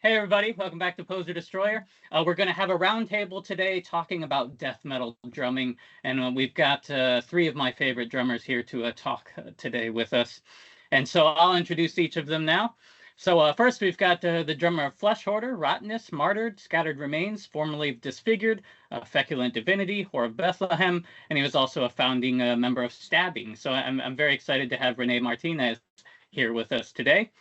Hey everybody, welcome back to Poser Destroyer. We're going to have a roundtable today talking about death metal drumming, and we've got three of my favorite drummers here to talk today with us. And so I'll introduce each of them now. So first we've got the drummer of Flesh Hoarder, Rottenness, Martyred, Scattered Remains, formerly Disfigured, Feculent Divinity, Whore of Bethlehem, and he was also a founding member of Stabbing. So I'm very excited to have Rene Martinez here with us today.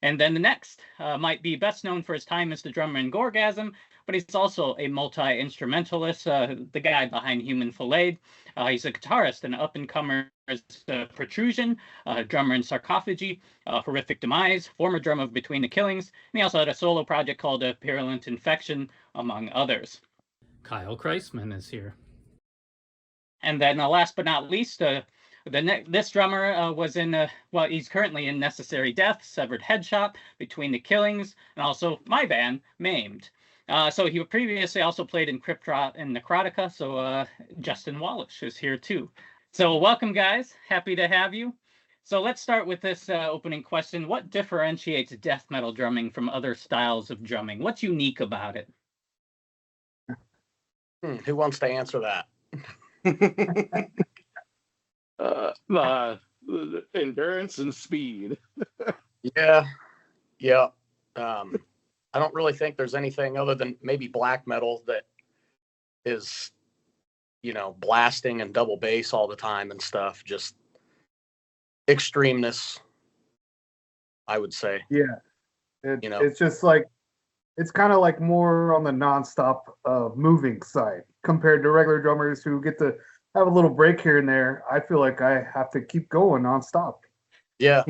And then the next might be best known for his time as the drummer in Gorgasm, but he's also a multi-instrumentalist, the guy behind Human Fillet. He's a guitarist and up-and-comer as Protrusion, drummer in Sarcophagy, Horrific Demise, former drummer of Between the Killings, and he also had a solo project called Purulent Infection, among others. Kyle Christman is here. And then last but not least, this drummer was in, he's currently in Necessary Death, Severed Head Shop, Between the Killings, and also my band, Maimed. So he previously also played in Cryptrot and Necrotica, so Justin Wallisch is here too. So welcome, guys. Happy to have you. So let's start with this opening question. What differentiates death metal drumming from other styles of drumming? What's unique about it? Who wants to answer that? The endurance and speed. Yeah. I don't really think there's anything other than maybe black metal that is, blasting and double bass all the time and stuff. Just extremeness, I would say. Yeah. It's just like, it's kind of like more on the nonstop moving side compared to regular drummers who get to have a little break here and there. I feel like I have to keep going nonstop. Yeah.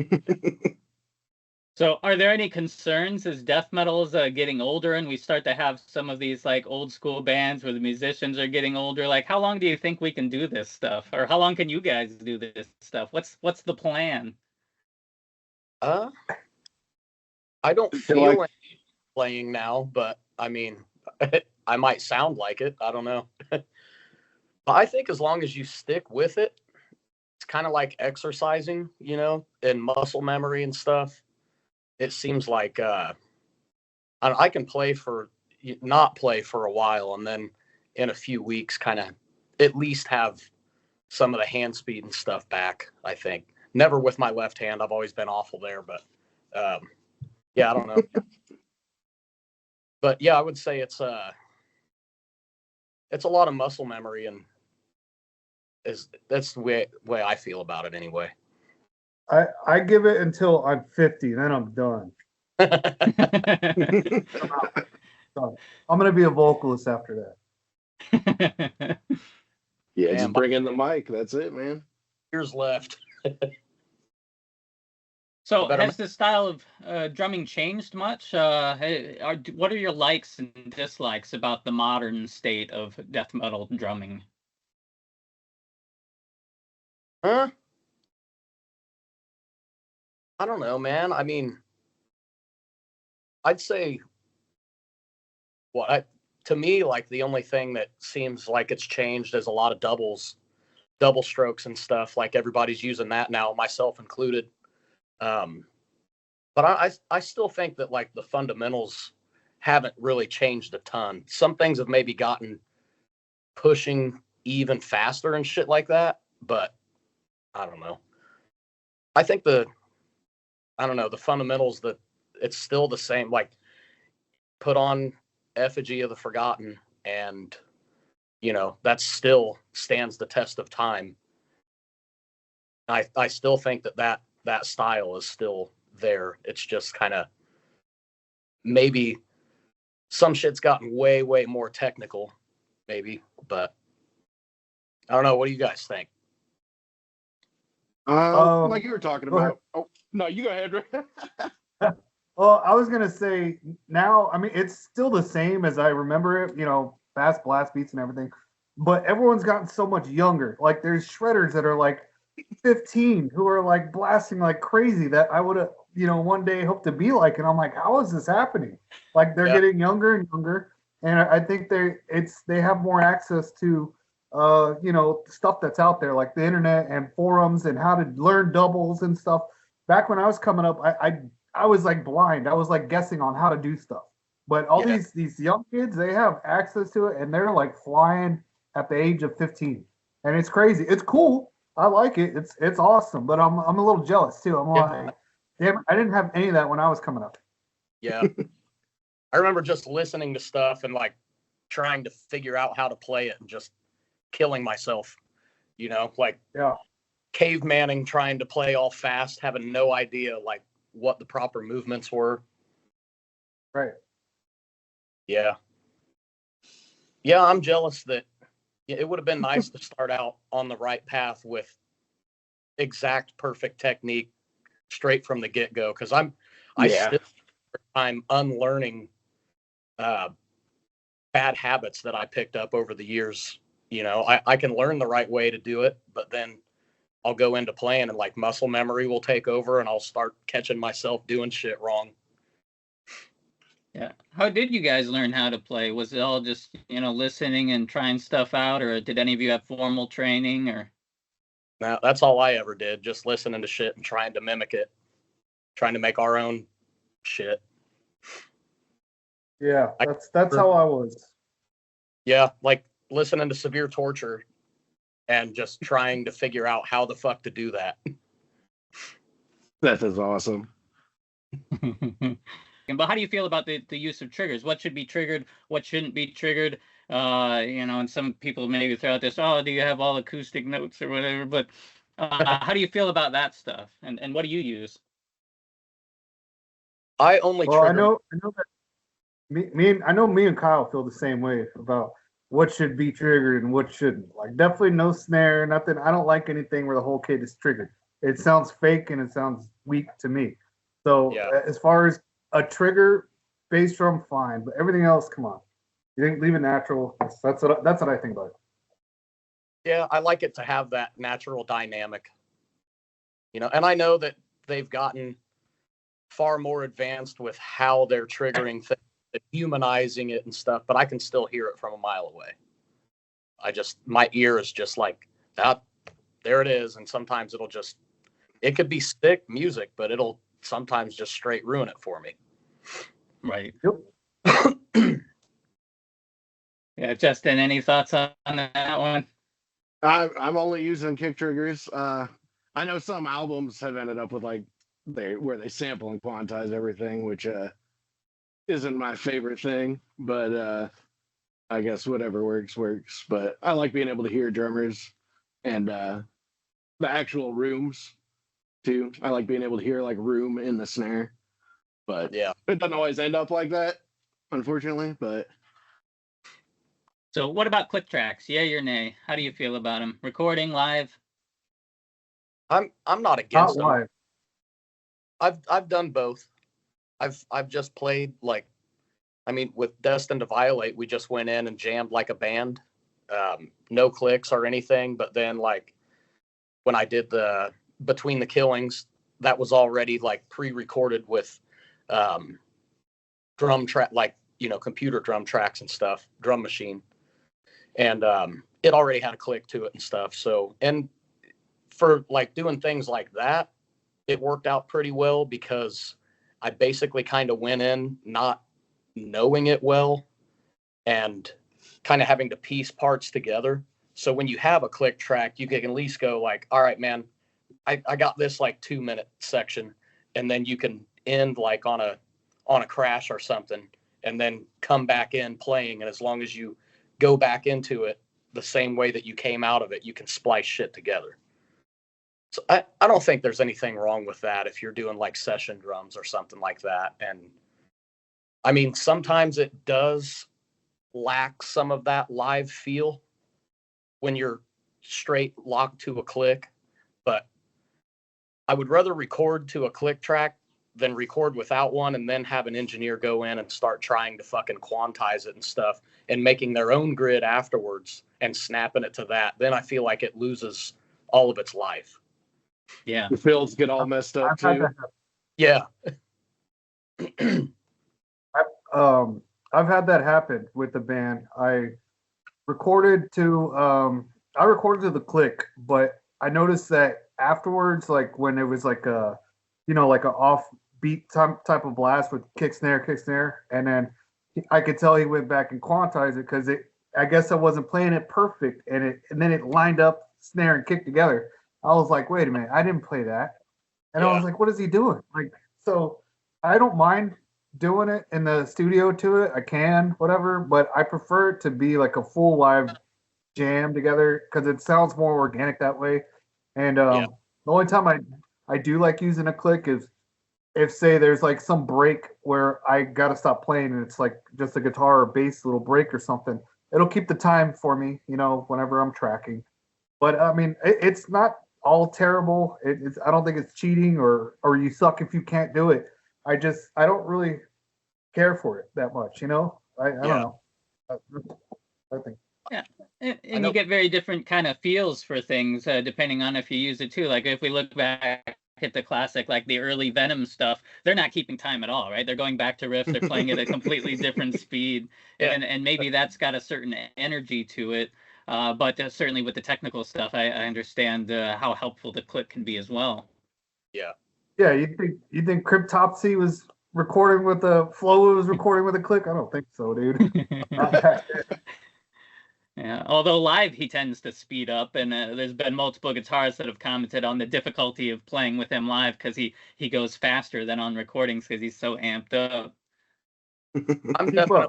So are there any concerns as death metal is getting older and we start to have some of these like old school bands where the musicians are getting older? Like, how long do you think we can do this stuff? Or how long can you guys do this stuff? What's the plan? I don't feel like playing now, but I mean, I might sound like it. I don't know. But I think as long as you stick with it, it's kind of like exercising, and muscle memory and stuff. It seems like I can not play for a while, and then in a few weeks kind of at least have some of the hand speed and stuff back, I think. Never with my left hand. I've always been awful there, but yeah, I don't know. But yeah, I would say it's a lot of muscle memory, and that's the way I feel about it anyway. I give it until I'm 50, then I'm done. I'm going to be a vocalist after that. Yeah, just bring in the mic. That's it, man. Years left. So has the style of drumming changed much? What are your likes and dislikes about the modern state of death metal drumming? I don't know, man. I mean, I'd say to me, like the only thing that seems like it's changed is a lot of double strokes and stuff. Like everybody's using that now, myself included. But I still think that like the fundamentals haven't really changed a ton. Some things have maybe gotten pushing even faster and shit like that, but I don't know. I think the fundamentals, that it's still the same, like put on Effigy of the Forgotten, and that still stands the test of time. I still think that style is still there. It's just kind of maybe some shit's gotten way, way more technical, maybe, but I don't know. What do you guys think? Like you were talking about. Oh, no, you go ahead. Well, I was going to say now, I mean, it's still the same as I remember it, fast blast beats and everything, but everyone's gotten so much younger. Like there's shredders that are like 15 who are like blasting like crazy that I would have, one day hoped to be like, and I'm like, how is this happening? Like they're getting younger and younger. And I think they have more access to stuff that's out there, like the internet and forums and how to learn doubles and stuff. Back when I was coming up, I was like blind. I was like guessing on how to do stuff. But all these young kids, they have access to it, and they're like flying at the age of 15, and it's crazy. It's cool. I like it. It's awesome. But I'm a little jealous too. I'm like, damn, I didn't have any of that when I was coming up. Yeah, I remember just listening to stuff and like trying to figure out how to play it and just killing myself. You know, like cavemanning, trying to play all fast, having no idea like what the proper movements were. Right. Yeah. Yeah, I'm jealous that it would have been nice to start out on the right path with exact perfect technique straight from the get-go, because I'm unlearning bad habits that I picked up over the years. You know, I can learn the right way to do it, but then I'll go into playing and like muscle memory will take over and I'll start catching myself doing shit wrong. Yeah. How did you guys learn how to play? Was it all just, listening and trying stuff out, or did any of you have formal training? Or no, that's all I ever did, just listening to shit and trying to mimic it, trying to make our own shit. Yeah, that's how I was. Yeah, like listening to Severe Torture and just trying to figure out how the fuck to do that. That is awesome. But how do you feel about the use of triggers? What should be triggered? What shouldn't be triggered? And some people maybe throw out this, do you have all acoustic notes or whatever? But how do you feel about that stuff? And what do you use? I only trigger. I know that me and Kyle feel the same way about what should be triggered and what shouldn't. Like definitely no snare, nothing. I don't like anything where the whole kit is triggered. It sounds fake and it sounds weak to me. So as far as a trigger bass drum, fine, but everything else, come on. You think leave it natural. That's what I think about it. Yeah, I like it to have that natural dynamic. And I know that they've gotten far more advanced with how they're triggering things, humanizing it and stuff, but I can still hear it from a mile away. My ear is just like that. There it is. And sometimes it could be sick music, but it'll sometimes just straight ruin it for me. Right. Yep. Yeah, Justin, any thoughts on that one? I'm only using kick triggers. I know some albums have ended up with where they sample and quantize everything, which isn't my favorite thing, but I guess whatever works. But I like being able to hear drummers and the actual rooms too. I like being able to hear like room in the snare, but it doesn't always end up like that, unfortunately. But so what about click tracks? Yay or nay? How do you feel about them? Recording live? I'm not against them. Live. I've done both. I've just played with Destined to Violate, we just went in and jammed like a band. No clicks or anything, but then when I did the Between the Killings, that was already pre-recorded with drum track, computer drum tracks and stuff, drum machine. And it already had a click to it and stuff. So, and for doing things like that, it worked out pretty well because I basically kind of went in not knowing it well and kind of having to piece parts together. So when you have a click track, you can at least go all right, man, I got this 2-minute section, and then you can end on a crash or something and then come back in playing. And as long as you go back into it the same way that you came out of it, you can splice shit together. So I don't think there's anything wrong with that if you're doing session drums or something like that. And I mean, sometimes it does lack some of that live feel when you're straight locked to a click, but I would rather record to a click track than record without one and then have an engineer go in and start trying to fucking quantize it and stuff and making their own grid afterwards and snapping it to that. Then I feel like it loses all of its life. Yeah. The fills get all messed up too. Yeah. I've had that happen with the band. I recorded to the click, but I noticed that afterwards, when it was like a offbeat type of blast with kick snare, and then I could tell he went back and quantized it because I guess I wasn't playing it perfect, and then it lined up snare and kick together. I was like, wait a minute, I didn't play that, and I was like, what is he doing? Like, so I don't mind doing it in the studio to it. I can, whatever, but I prefer it to be like a full live jam together because it sounds more organic that way. And the only time I do like using a click is if say there's like some break where I gotta stop playing and it's like just a guitar or bass little break or something. It'll keep the time for me, whenever I'm tracking. But I mean, it's not all terrible. I don't think it's cheating or you suck if you can't do it. I don't really care for it that much, I don't know. I think. Yeah, and you get very different kind of feels for things depending on if you use it too. Like if we look back at the classic, like the early Venom stuff, they're not keeping time at all, right? They're going back to riffs, they're playing at a completely different speed, and maybe that's got a certain energy to it. But certainly with the technical stuff, I understand how helpful the click can be as well. Yeah. Yeah, you think Cryptopsy was recording with a Flo was recording with a click? I don't think so, dude. Yeah, although live he tends to speed up, and there's been multiple guitarists that have commented on the difficulty of playing with him live because he goes faster than on recordings because he's so amped up. I'm definitely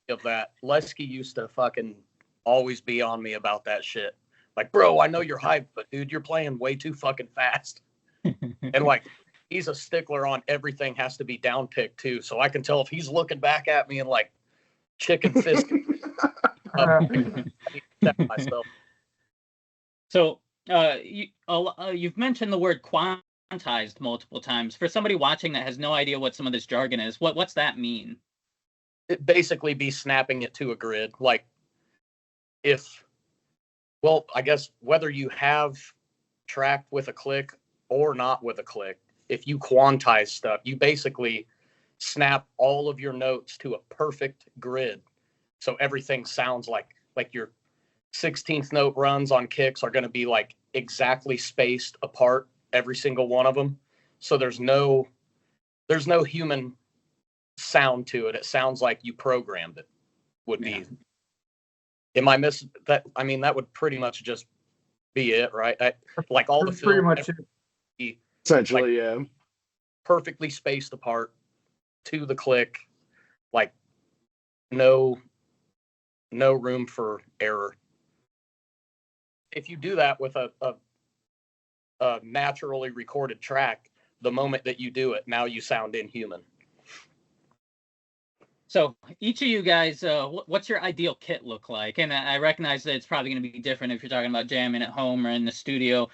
of that. Lesky used to fucking always be on me about that shit. Like, bro, I know you're hyped, but dude, you're playing way too fucking fast. And like, he's a stickler on everything has to be down picked too. So I can tell if he's looking back at me and like chicken fist. Myself. So you've mentioned the word quantized multiple times. For somebody watching that has no idea what some of this jargon is, what's that mean? It basically be snapping it to a grid. Like I guess whether you have tracked with a click or not with a click, if you quantize stuff, you basically snap all of your notes to a perfect grid. So everything sounds like your 16th note runs on kicks are going to be like exactly spaced apart, every single one of them. So there's no human sound to it. It sounds like you programmed it. Would be. Am I missing that? I mean, that would pretty much just be it, right? Like all the film, pretty much essentially, perfectly spaced apart to the click, like no room for error. If you do that with a naturally recorded track, the moment that you do it, now you sound inhuman. So each of you guys, what's your ideal kit look like? And I recognize that it's probably going to be different if you're talking about jamming at home or in the studio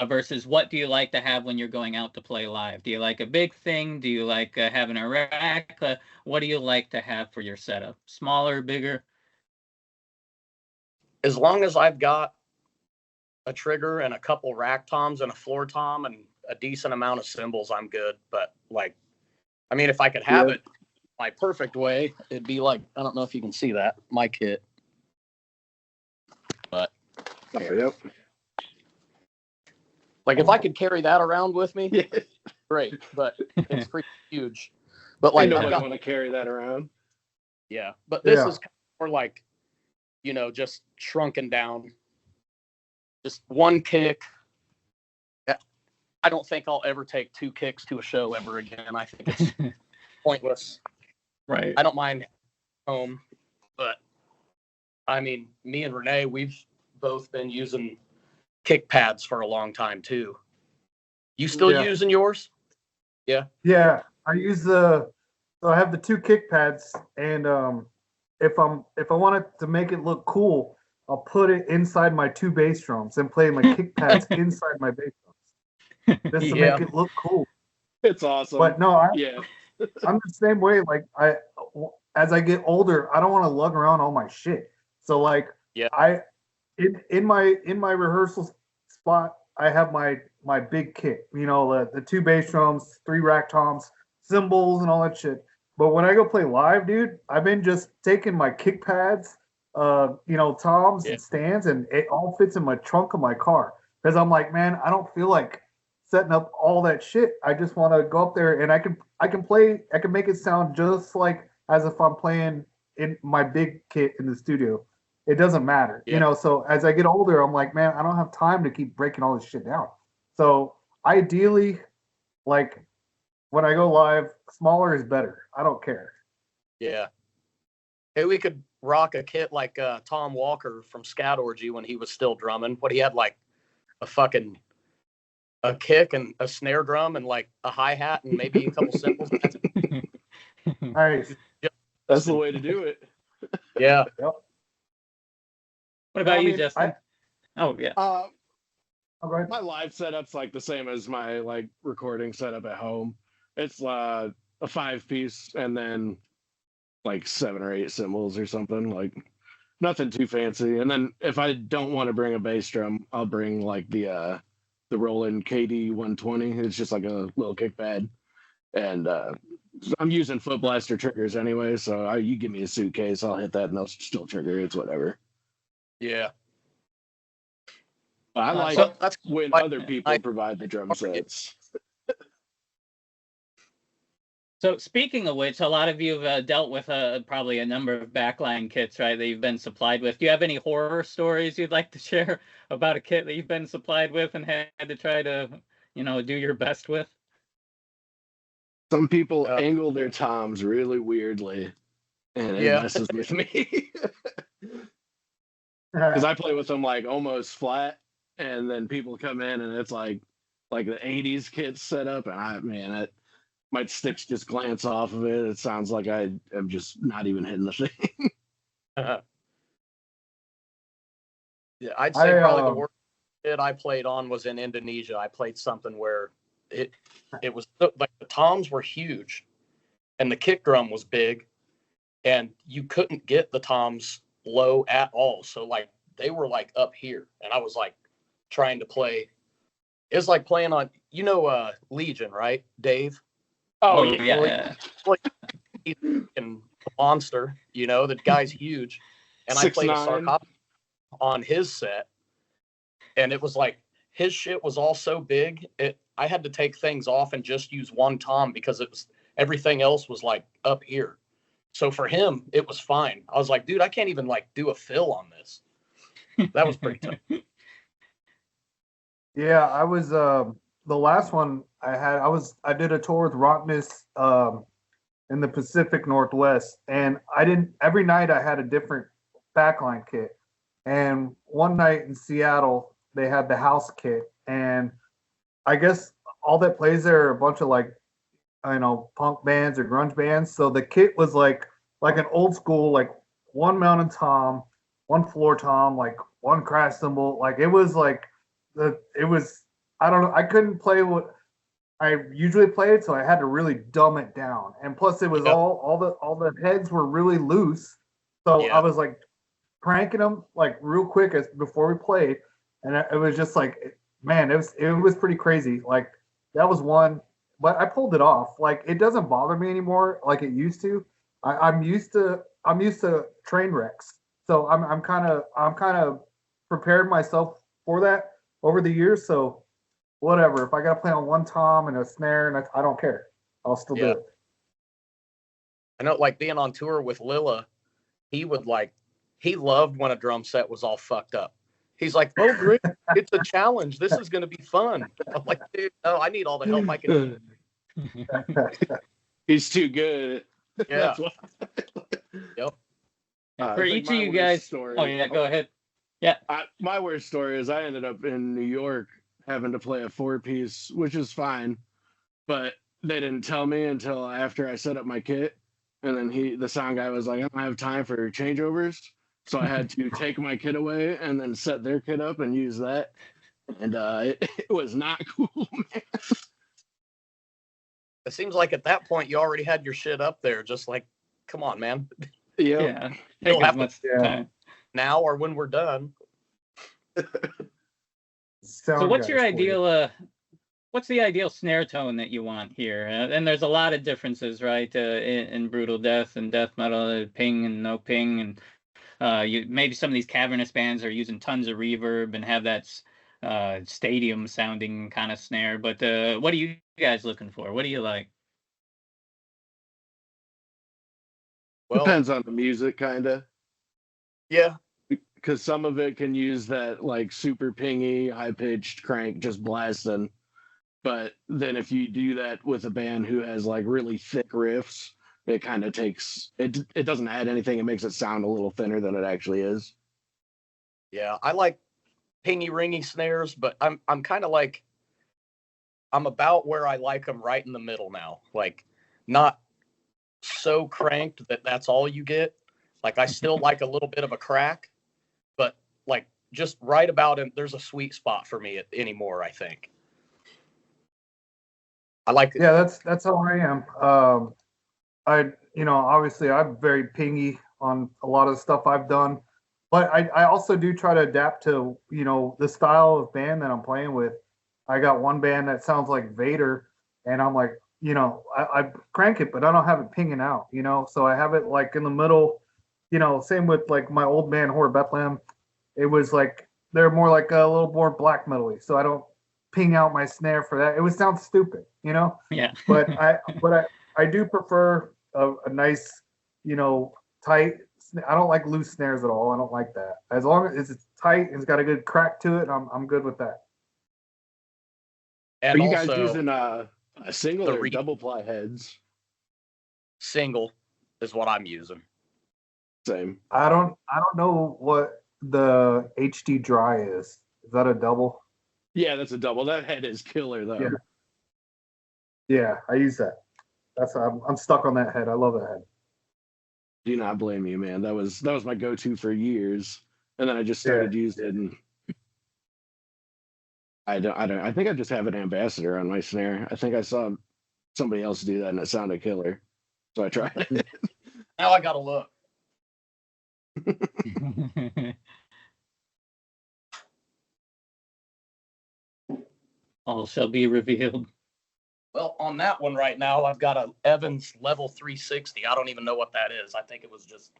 versus what do you like to have when you're going out to play live? Do you like a big thing? Do you like having a rack? What do you like to have for your setup? Smaller, bigger? As long as I've got a trigger and a couple rack toms and a floor tom and a decent amount of cymbals, I'm good. But like, I mean, if I could have it my perfect way, it'd be like, I don't know if you can see that, my kit. But like if I could carry that around with me, great. But it's pretty huge. But like, I don't want to carry that around. Yeah, but this is kind of more like, just shrunken down. Just one kick. I don't think I'll ever take two kicks to a show ever again. I think it's pointless. Right. I don't mind home, but I mean, me and Rene, we've both been using kick pads for a long time too. You still using yours? Yeah. Yeah, I use so I have the two kick pads, and if I want it to make it look cool, I'll put it inside my two bass drums and play my kick pads inside my bass drums just to make it look cool. It's awesome. But no, I'm the same way. Like as I get older, I don't want to lug around all my shit. So like, in my rehearsal spot, I have my big kit. The two bass drums, 3 rack toms, cymbals, and all that shit. But when I go play live, dude, I've been just taking my kick pads, toms and stands, and it all fits in my trunk of my car. Because I'm like, man, I don't feel like setting up all that shit. I just want to go up there and I can make it sound just like as if I'm playing in my big kit in the studio. It doesn't matter, Yeah. So as I get older, I'm like, man, I don't have time to keep breaking all this shit down. So ideally, like when I go live, smaller is better. I don't care. Yeah. Hey, we could rock a kit like Tom Walker from Scout Orgy when he was still drumming. What he had like a kick and a snare drum and like a hi-hat and maybe a couple cymbals. Nice. That's the way to do it. Yeah. Yep. What about I you, mean, Justin? Oh yeah. Oh, go ahead. My live setup's like the same as my like recording setup at home. It's a 5-piece and then like 7 or 8 cymbals or something. Like nothing too fancy. And then if I don't want to bring a bass drum, I'll bring like the Roland KD 120. It's just like a little kick pad. And I'm using Foot Blaster triggers anyway, so you give me a suitcase, I'll hit that and they'll still trigger. It's whatever. Yeah. I like so that's when like, other people provide the drum sets. So speaking of which, a lot of you have dealt with probably a number of backline kits, right, that you've been supplied with. Do you have any horror stories you'd like to share about a kit that you've been supplied with and had to try to, do your best with? Some people angle their toms really weirdly, and it messes with me. Because I play with them like almost flat, and then people come in and it's like the 80s kit set up, and my sticks just glance off of it. It sounds like I am just not even hitting the thing. Yeah, I'd say probably the worst kit I played on was in Indonesia. I played something where it was like the toms were huge and the kick drum was big and you couldn't get the toms low at all. So like they were like up here and I was like trying to play. It's like playing on, Legion, right? Dave? Oh yeah. Like he's a monster, the guy's huge. And 6'9". I played a sarcophagus on his set and it was like his shit was all so big I had to take things off and just use one tom because everything else was like up here. So for him, it was fine. I was like, dude, I can't even like do a fill on this. That was pretty tough. Yeah, I was the last one I had. I did a tour with rottenness in the Pacific Northwest, and every night I had a different backline kit. And one night in Seattle, they had the house kit, and I guess all that plays there are a bunch of like, punk bands or grunge bands. So the kit was like an old school, like one mountain tom, one floor tom, like one crash cymbal. Like it was like I don't know. I couldn't play what I usually played, so I had to really dumb it down. And plus, it was all the heads were really loose, so I was like cranking them like real quick before we played, and it was just like, man, it was pretty crazy. Like that was one, but I pulled it off. Like it doesn't bother me anymore like it used to. I'm used to train wrecks, so I'm kind of prepared myself for that over the years. So whatever, if I got to play on one tom and a snare, and I don't care, I'll still do it. I know, like being on tour with Lilla, he loved when a drum set was all fucked up. He's like, oh, great, it's a challenge. This is going to be fun. I'm like, dude, no, I need all the help I can. He's too good. Yeah. Yep. For each of you guys. Go ahead. Yeah. My worst story is I ended up in New York having to play a 4-piece, which is fine, but they didn't tell me until after I set up my kit. And then the sound guy was like, I don't have time for changeovers. So I had to take my kit away and then set their kit up and use that. And it was not cool, man. It seems like at that point you already had your shit up there. Just like, come on, man. Yeah. You'll have time now or when we're done. So what's your ideal? What's the ideal snare tone that you want here? And there's a lot of differences, right? In brutal death and death metal, ping and no ping, and maybe some of these cavernous bands are using tons of reverb and have that stadium sounding kind of snare. But what are you guys looking for? What do you like? Well, Depends on the music, kind of. yeah, Because some of it can use that like super pingy, high pitched crank just blasting. But then if you do that with a band who has like really thick riffs, it kind of takes it. It doesn't add anything. It makes it sound a little thinner than it actually is. yeah. I like pingy ringy snares, but I'm kind of like I'm about where I like them, right in the middle now. Like not so cranked that that's all you get. Like I still like a little bit of a crack, but like just right about it. There's a sweet spot for me anymore, I think. I like it. Yeah, that's how I am. Obviously I'm very pingy on a lot of stuff I've done, but I also do try to adapt to, the style of band that I'm playing with. I got one band that sounds like Vader, and I'm like, I crank it, but I don't have it pinging out, so I have it like in the middle, same with like my old band, Hoarder Bethlehem. It was like, they're more like a little more black metal-y, so I don't ping out my snare for that. It would sound stupid, Yeah. but I do prefer a nice, tight. I don't like loose snares at all. I don't like that. As long as it's tight and it's got a good crack to it, I'm good with that. And Are you guys also, using a single the or double ply heads? single is what I'm using. Same. I don't know what the HD dry is. Is that a double? Yeah, that's a double. That head is killer though. Yeah. Yeah, I use that. I'm stuck on that head. I love that head. Do not blame you, man. That was my go-to for years, and then I just started using it. And I don't. I think I just have an ambassador on my snare. I think I saw somebody else do that, and it sounded killer, so I tried it. Now I gotta look. All shall be revealed. Well, on that one right now, I've got a Evans level 360. I don't even know what that is. I think it was just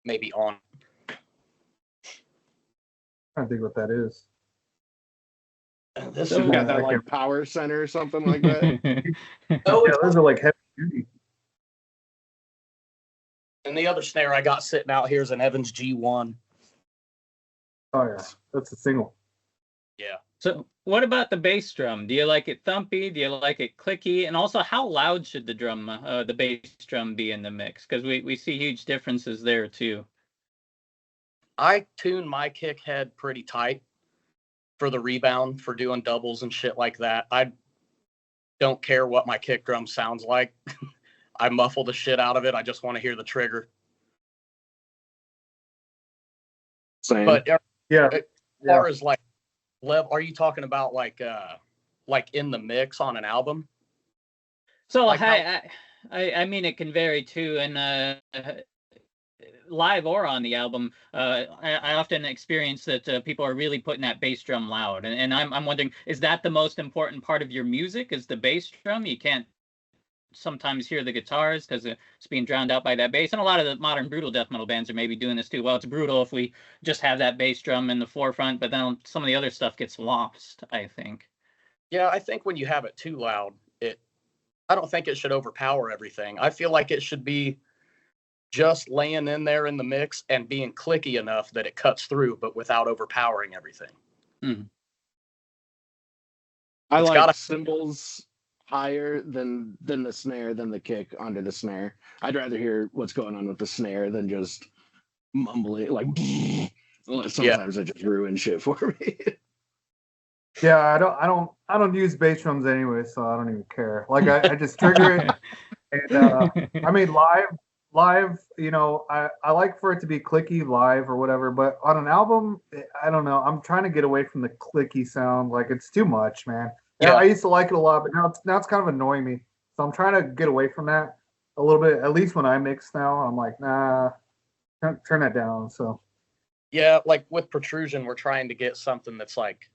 maybe on. I don't think what that is. And this So- is Got that like power center or something like that. oh, Yeah, those are like heavy duty. and the other snare I got sitting out here is an Evans G1. Oh yeah, that's a single. Yeah. So what about the bass drum? Do you like it thumpy? Do you like it clicky? And also, how loud should the bass drum be in the mix? Because we see huge differences there too. I tune my kick head pretty tight for the rebound, for doing doubles and shit like that. I don't care what my kick drum sounds like. I muffle the shit out of it. I just want to hear the trigger. Same. But Yeah. as far as like are you talking about like in the mix on an album? So Like I mean, it can vary too, and live or on the album, I often experience that people are really putting that bass drum loud, and I'm wondering, is that the most important part of your music? Is the bass drum? You can't sometimes hear the guitars because it's being drowned out by that bass, and a lot of the modern brutal death metal bands are maybe doing this too. Well, it's brutal if we just have that bass drum in the forefront, but then some of the other stuff gets lost, I think. Yeah, I think when you have it too loud, I don't think it should overpower everything. I feel like it should be just laying in there in the mix and being clicky enough that it cuts through, but without overpowering everything. Mm-hmm. I It's like gotta- cymbals higher than the snare, than the kick under the snare. I'd rather hear what's going on with the snare than just mumbling like. Sometimes it just ruins shit for me. Yeah, I don't use bass drums anyway, so I don't even care. Like I just trigger it, and I mean live, I like for it to be clicky live or whatever, but on an album, I don't know. I'm trying to get away from the clicky sound. Like it's too much, man. Yeah, I used to like it a lot, but now it's kind of annoying me. So I'm trying to get away from that a little bit. At least when I mix now, I'm like, nah, turn that down. So Yeah, like with protrusion, we're trying to get something that's like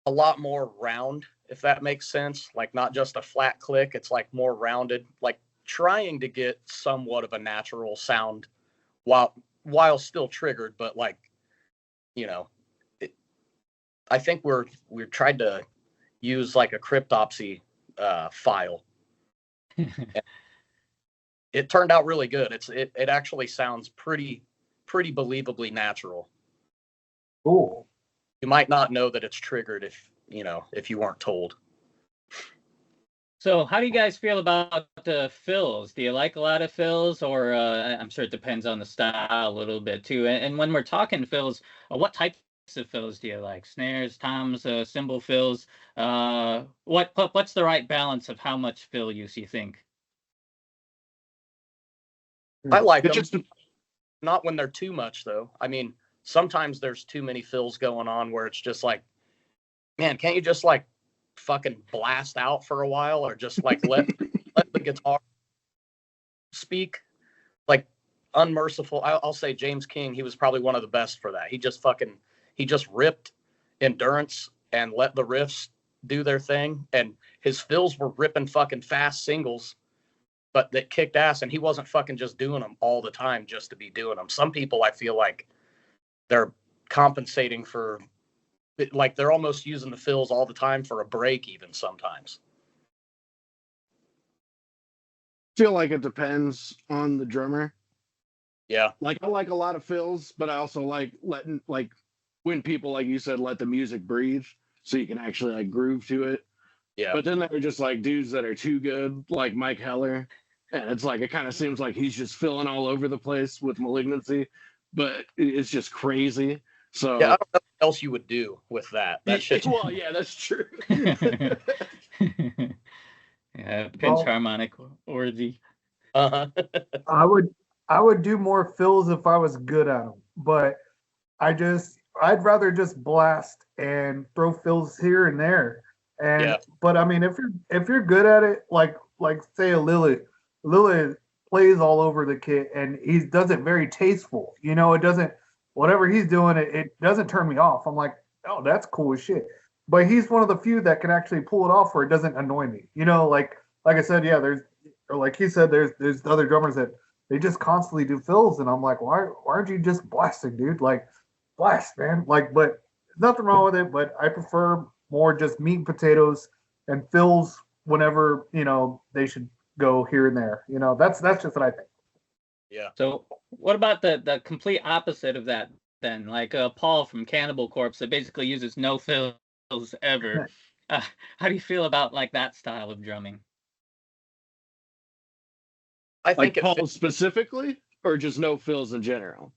a lot more round, if that makes sense. Like not just a flat click, it's like more rounded, like trying to get somewhat of a natural sound while still triggered, but like, I think we're tried to use like a cryptopsy file. it turned out really good. It actually sounds pretty believably natural. Cool. You might not know that it's triggered if you weren't told. So how do you guys feel about the fills? Do you like a lot of fills, or I'm sure it depends on the style a little bit too. And when we're talking fills, what types of fills do you like? Snares, toms, cymbal fills? What's the right balance of how much fill use you think? I like them. Not when they're too much, though. I mean, sometimes there's too many fills going on where it's just like, man, can't you just like fucking blast out for a while, or just like let the guitar speak? Like, unmerciful. I'll say James King, he was probably one of the best for that. He just ripped Endurance and let the riffs do their thing, and his fills were ripping fucking fast singles, but that kicked ass, and he wasn't fucking just doing them all the time just to be doing them. Some people, I feel like they're compensating for, like, they're almost using the fills all the time for a break even sometimes. Feel like it depends on the drummer. Yeah. Like, I like a lot of fills, but I also like letting, like, when people, like you said, let the music breathe so you can actually like groove to it. Yeah. But then there are just like dudes that are too good, like Mike Heller. And it's like, it kind of seems like he's just filling all over the place with Malignancy, but it's just crazy. So yeah, I don't know what else you would do with that. That shit. Well, yeah, that's true. Yeah, pinch harmonic orgy. Uh-huh. I would do more fills if I was good at them, but I'd rather just blast and throw fills here and there. And Yeah. but I mean, if you're good at it, like say a Lily plays all over the kit and he does it very tasteful. You know, it doesn't, whatever he's doing, it doesn't turn me off. I'm like, oh, that's cool as shit. But he's one of the few that can actually pull it off where it doesn't annoy me. You know, like I said, yeah, there's, or like he said, there's other drummers that they just constantly do fills, and I'm like, why aren't you just blasting, dude? Like, blast, man. Like, but there's nothing wrong with it, but I prefer more just meat and potatoes and fills whenever, you know, they should go here and there. You know, that's just what I think. Yeah. So what about the complete opposite of that then? Like Paul from Cannibal Corpse that basically uses no fills ever. How do you feel about like that style of drumming? I think like Paul specifically, or just no fills in general?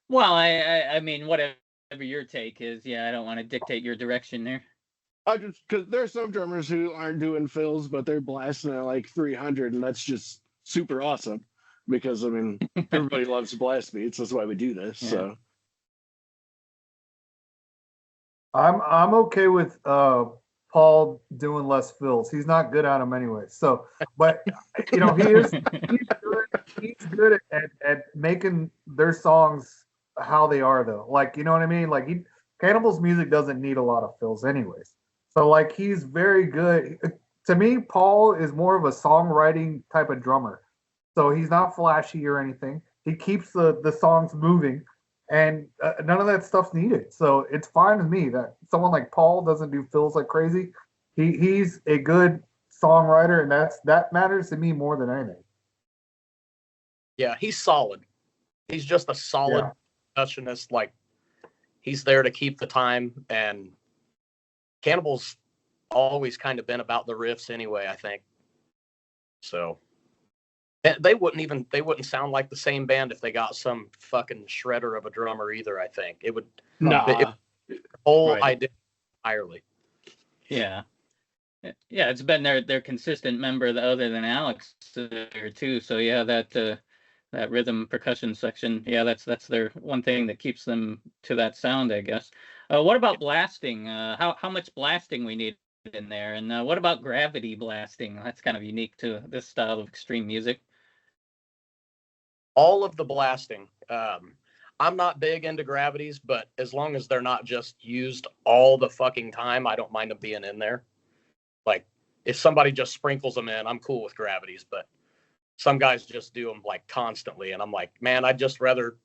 Well, I mean, whatever your take is. Yeah, I don't want to dictate your direction there. I just, because there's some drummers who aren't doing fills, but they're blasting at like 300, and that's just super awesome. Because I mean, everybody loves blast beats. That's why we do this. Yeah. So I'm okay with Paul doing less fills. He's not good at them anyway. So, but you know, he's good at making their songs how they are though. Like, you know what I mean? Like Cannibal's music doesn't need a lot of fills anyways. So like he's very good. To me, Paul is more of a songwriting type of drummer. So he's not flashy or anything. He keeps the songs moving, and none of that stuff's needed. So it's fine with me that someone like Paul doesn't do fills like crazy. He's a good songwriter, and that matters to me more than anything. Yeah, he's solid. He's just a solid percussionist. Like, he's there to keep the time, and Cannibal's always kind of been about the riffs anyway, I think. So they wouldn't sound like the same band if they got some fucking shredder of a drummer either, I think. It would whole idea entirely. Yeah. Yeah, it's been their consistent member other than Alex there too. So yeah, that rhythm percussion section, yeah, that's their one thing that keeps them to that sound, I guess. What about blasting? How much blasting we need in there, and what about gravity blasting? That's kind of unique to this style of extreme music. All of the blasting. I'm not big into gravities, but as long as they're not just used all the fucking time, I don't mind them being in there. Like, if somebody just sprinkles them in, I'm cool with gravities, but some guys just do them like constantly, and I'm like, man, I'd just rather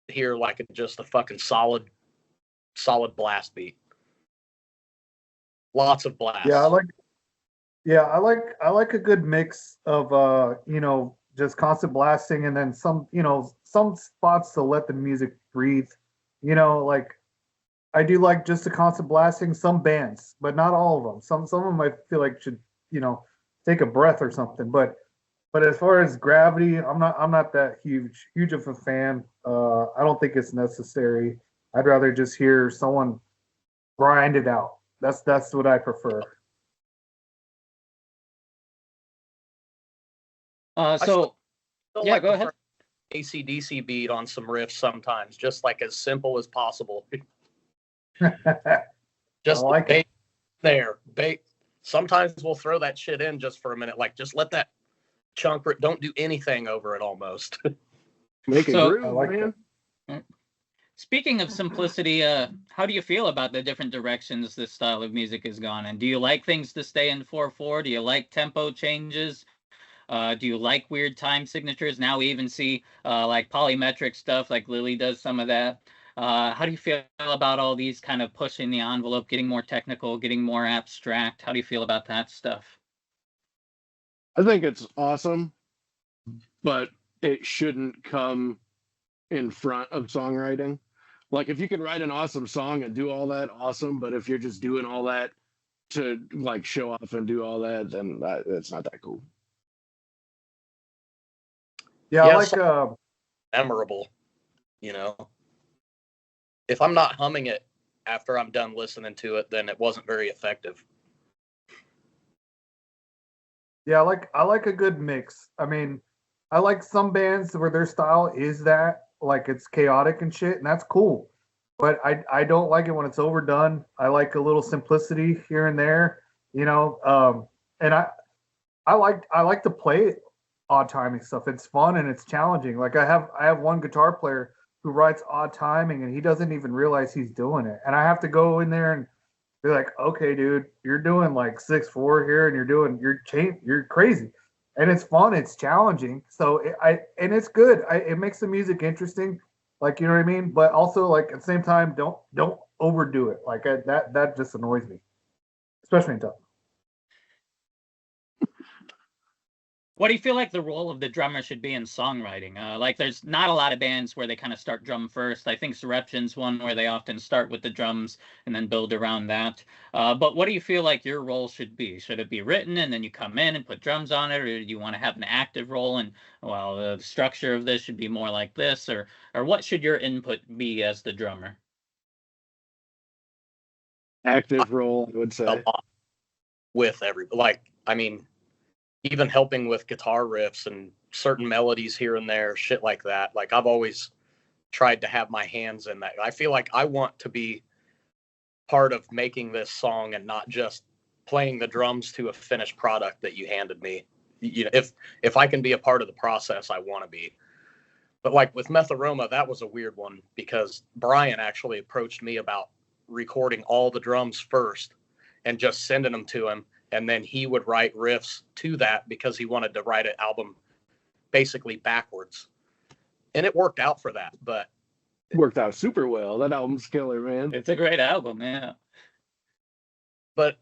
hear like just a fucking solid blast beat. Lots of blasts. I like a good mix of you know, just constant blasting, and then some, some spots to let the music breathe. Like I do like just the constant blasting. Some bands, but not all of them. Some of them I feel like should, take a breath or something. But as far as gravity, I'm not that huge of a fan. I don't think it's necessary. I'd rather just hear someone grind it out. That's what I prefer. So yeah, like go ahead. AC/DC beat on some riffs sometimes, just like as simple as possible. Just I like bait there. Bait. Sometimes we'll throw that shit in just for a minute. Like, just let that chunk. Don't do anything over it. Almost. Make a So- groove, I like man. Speaking of simplicity, how do you feel about the different directions this style of music has gone in? Do you like things to stay in 4/4? Do you like tempo changes? Do you like weird time signatures? Now we even see like polymetric stuff, like Lily does some of that. How do you feel about all these kind of pushing the envelope, getting more technical, getting more abstract? How do you feel about that stuff? I think it's awesome, but it shouldn't come in front of songwriting. Like, if you can write an awesome song and do all that, awesome. But if you're just doing all that to like show off and do all that, then it's not that cool. Yeah, Yeah, I like Memorable, If I'm not humming it after I'm done listening to it, then it wasn't very effective. Yeah, I like a good mix. I mean, I like some bands where their style is that, like it's chaotic and shit, and that's cool. But I don't like it when it's overdone. I like a little simplicity here and there, and I like to play odd timing stuff. It's fun and it's challenging. Like I have one guitar player who writes odd timing and he doesn't even realize he's doing it. And I have to go in there and be like, okay, dude, you're doing like 6/4 here, and you're crazy, and it's fun, it's challenging. So and it's good. It makes the music interesting, like, you know what I mean. But also, like, at the same time, don't overdo it. Like that just annoys me, especially in techno. What do you feel like the role of the drummer should be in songwriting? Like, there's not a lot of bands where they kind of start drum first. I think Surreption's one where they often start with the drums and then build around that. But what do you feel like your role should be? Should it be written and then you come in and put drums on it, or do you want to have an active role and, well, the structure of this should be more like this, or what should your input be as the drummer? Active role, I would A say. lot with even helping with guitar riffs and certain melodies here and there, shit like that. Like, I've always tried to have my hands in that. I feel like I want to be part of making this song and not just playing the drums to a finished product that you handed me. If I can be a part of the process, I want to be. But like with Metharoma, that was a weird one because Brian actually approached me about recording all the drums first and just sending them to him. And then he would write riffs to that because he wanted to write an album basically backwards. And it worked out for that, but It worked out super well. That album's killer, man. It's a great album, yeah. But,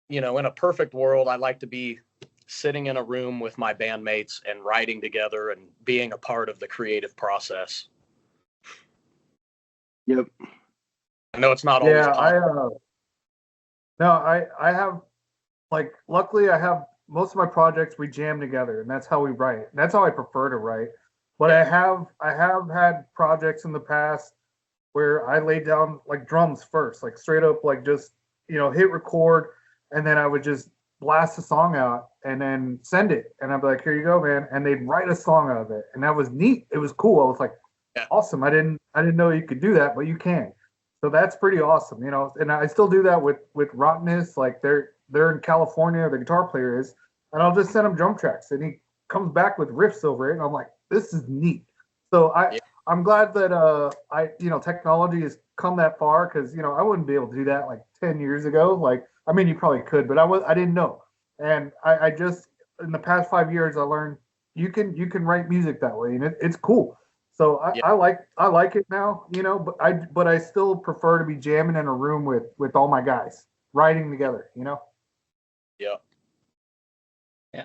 in a perfect world, I like to be sitting in a room with my bandmates and writing together and being a part of the creative process. Yep. I know it's not always Yeah, I have, like, luckily I have most of my projects we jam together, and that's how we write. That's how I prefer to write. But I have had projects in the past where I laid down like drums first, like straight up, like just, hit record, and then I would just blast the song out and then send it, and I'd be like, here you go, man, and they'd write a song out of it, and that was neat. It was cool. I was like, Yeah. awesome. I didn't know you could do that, but you can. So that's pretty awesome, and I still do that with Rottenness. Like, they're in California, the guitar player is, and I'll just send him drum tracks, and he comes back with riffs over it, and I'm like, this is neat. So I'm glad that technology has come that far, because I wouldn't be able to do that like 10 years ago. Like, I mean, you probably could, but I didn't know, and I just, in the past 5 years, I learned you can write music that way, and it's cool. So I like it now, but I still prefer to be jamming in a room with all my guys, writing together, Yeah.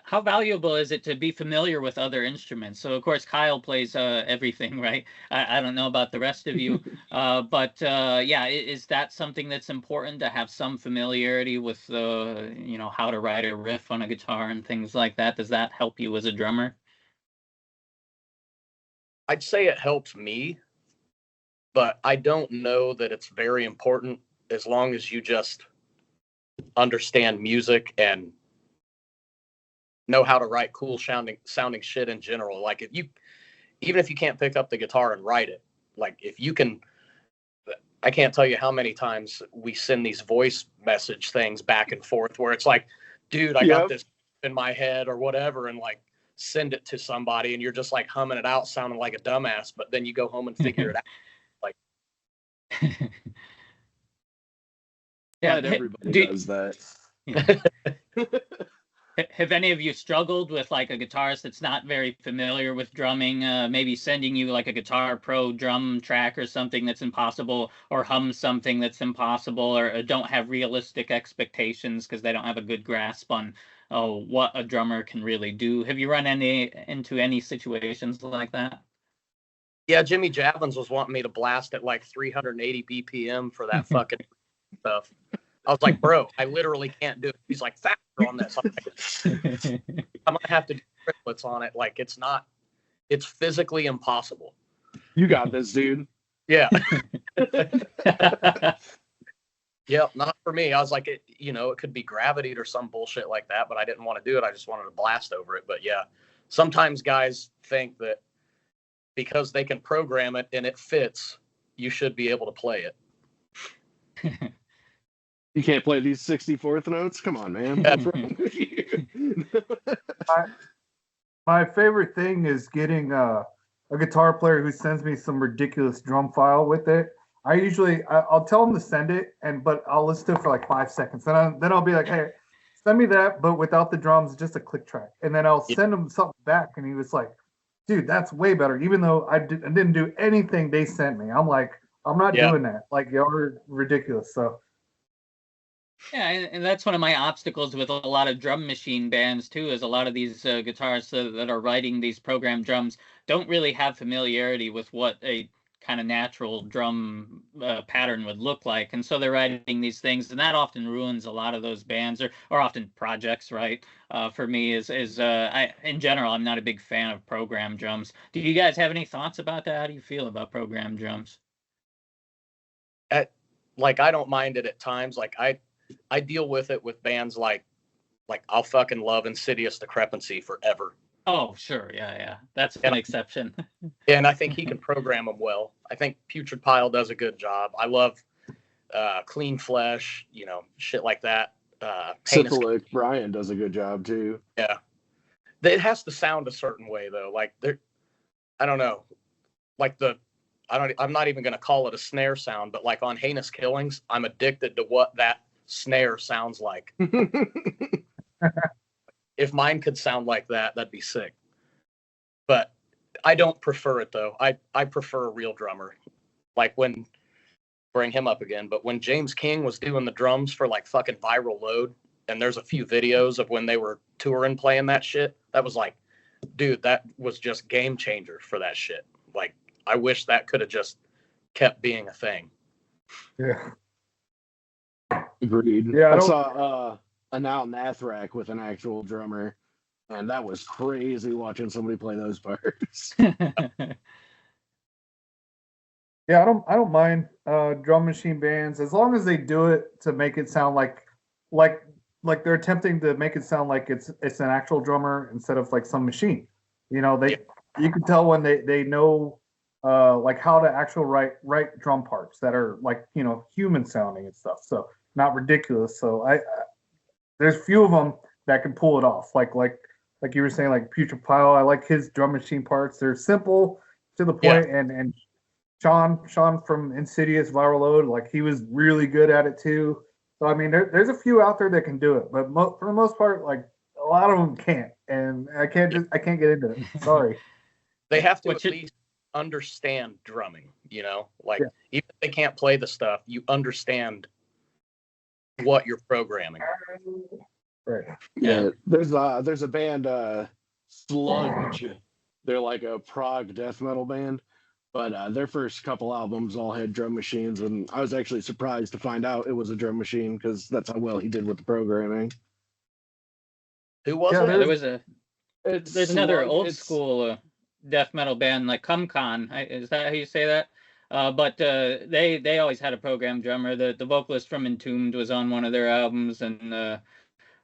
How valuable is it to be familiar with other instruments? So, of course, Kyle plays everything, right? I don't know about the rest of you, but yeah, is that something that's important to have some familiarity with, how to write a riff on a guitar and things like that? Does that help you as a drummer? I'd say it helps me, but I don't know that it's very important as long as you just understand music and know how to write cool sounding shit in general. Like even if you can't pick up the guitar and write it, like if you can, I can't tell you how many times we send these voice message things back and forth where it's like, dude, I got this in my head or whatever, and like send it to somebody and you're just like humming it out sounding like a dumbass, but then you go home and figure it out. Like yeah, everybody does that. Yeah. Have any of you struggled with like a guitarist that's not very familiar with drumming, maybe sending you like a Guitar Pro drum track or something that's impossible, or hum something that's impossible, or don't have realistic expectations because they don't have a good grasp on what a drummer can really do? Have you run into any situations like that? Yeah, Jimmy Javins was wanting me to blast at like 380 BPM for that fucking stuff. I was like, bro, I literally can't do it. He's like, faster on this. I'm gonna have to do triplets on it. Like, it's physically impossible. You got this, dude. Yeah. Yeah, not for me. I was like, it could be gravitied or some bullshit like that, but I didn't want to do it. I just wanted to blast over it. But yeah, sometimes guys think that because they can program it and it fits, you should be able to play it. You can't play these 64th notes? Come on, man. What's wrong with you? My favorite thing is getting a guitar player who sends me some ridiculous drum file with it. I'll tell them to send it, but I'll listen to it for like 5 seconds. Then I'll be like, hey, send me that, but without the drums, just a click track. And then I'll send him something back, and he was like, dude, that's way better. Even though I didn't do anything they sent me. I'm like, I'm not doing that. Like, y'all are ridiculous. So. Yeah, and that's one of my obstacles with a lot of drum machine bands too, is a lot of these guitarists that are writing these programmed drums don't really have familiarity with what a kind of natural drum pattern would look like, and so they're writing these things, and that often ruins a lot of those bands or often projects, right? For me, in general, I'm not a big fan of programmed drums. Do you guys have any thoughts about that? How do you feel about programmed drums? I don't mind it at times. Like I deal with it with bands like I'll fucking love Insidious Decrepancy forever. Oh, sure. Yeah. That's an exception. And I think he can program them well. I think Putrid Pile does a good job. I love Clean Flesh, shit like that. Syphilic Brian does a good job too. Yeah. It has to sound a certain way though. Like I don't know. Like I'm not even going to call it a snare sound, but like on Heinous Killings, I'm addicted to what that snare sounds like. If mine could sound like that, that'd be sick. But I don't prefer it though. I prefer a real drummer. Like bring him up again, but when James King was doing the drums for like fucking Viral Load, and there's a few videos of when they were touring playing that shit, that was like, dude, that was just game changer for that shit. Like, I wish that could have just kept being a thing. Yeah. Agreed. Yeah, I saw Anal Nathrak with an actual drummer, and that was crazy watching somebody play those parts. Yeah, I don't mind drum machine bands as long as they do it to make it sound like they're attempting to make it sound like it's an actual drummer instead of like some machine. You can tell when they know like how to actually write drum parts that are like human sounding and stuff. So not ridiculous. So there's few of them that can pull it off. Like you were saying, like Putrid Pile. I like his drum machine parts. They're simple to the point, and Sean from Insidious Viral Load, like he was really good at it too. So I mean, there's a few out there that can do it, but for the most part, like a lot of them can't, and I can't get into it. Sorry. They have to at least understand drumming. Even if they can't play the stuff, you understand what you're programming. Right. Yeah, there's a band, Sludge. They're like a prog death metal band, but their first couple albums all had drum machines, and I was actually surprised to find out it was a drum machine because that's how well he did with the programming. Who was Yeah, it? There was It's there's another Sludge. old It's school death metal band like Cumcon. Is that how you say that? But they always had a program drummer. The vocalist from Entombed was on one of their albums, and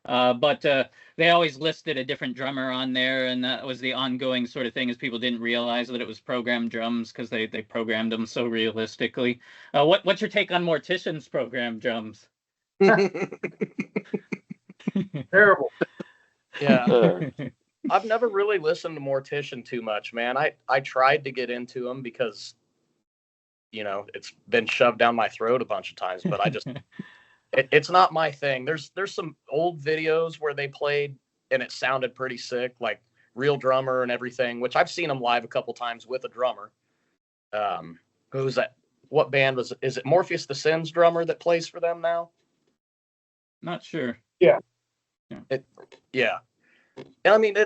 but they always listed a different drummer on there, and that was the ongoing sort of thing, is people didn't realize that it was programmed drums because they programmed them so realistically. What's your take on Mortician's programmed drums? Terrible. Yeah. I've never really listened to Mortician too much, man. I tried to get into him because, you know, it's been shoved down my throat a bunch of times, but I just it's not my thing. There's some old videos where they played and it sounded pretty sick, like real drummer and everything, which I've seen them live a couple times with a drummer. Who's that? What band was it? Is it Morpheus the Sins drummer that plays for them now? Not sure. Yeah. And I mean,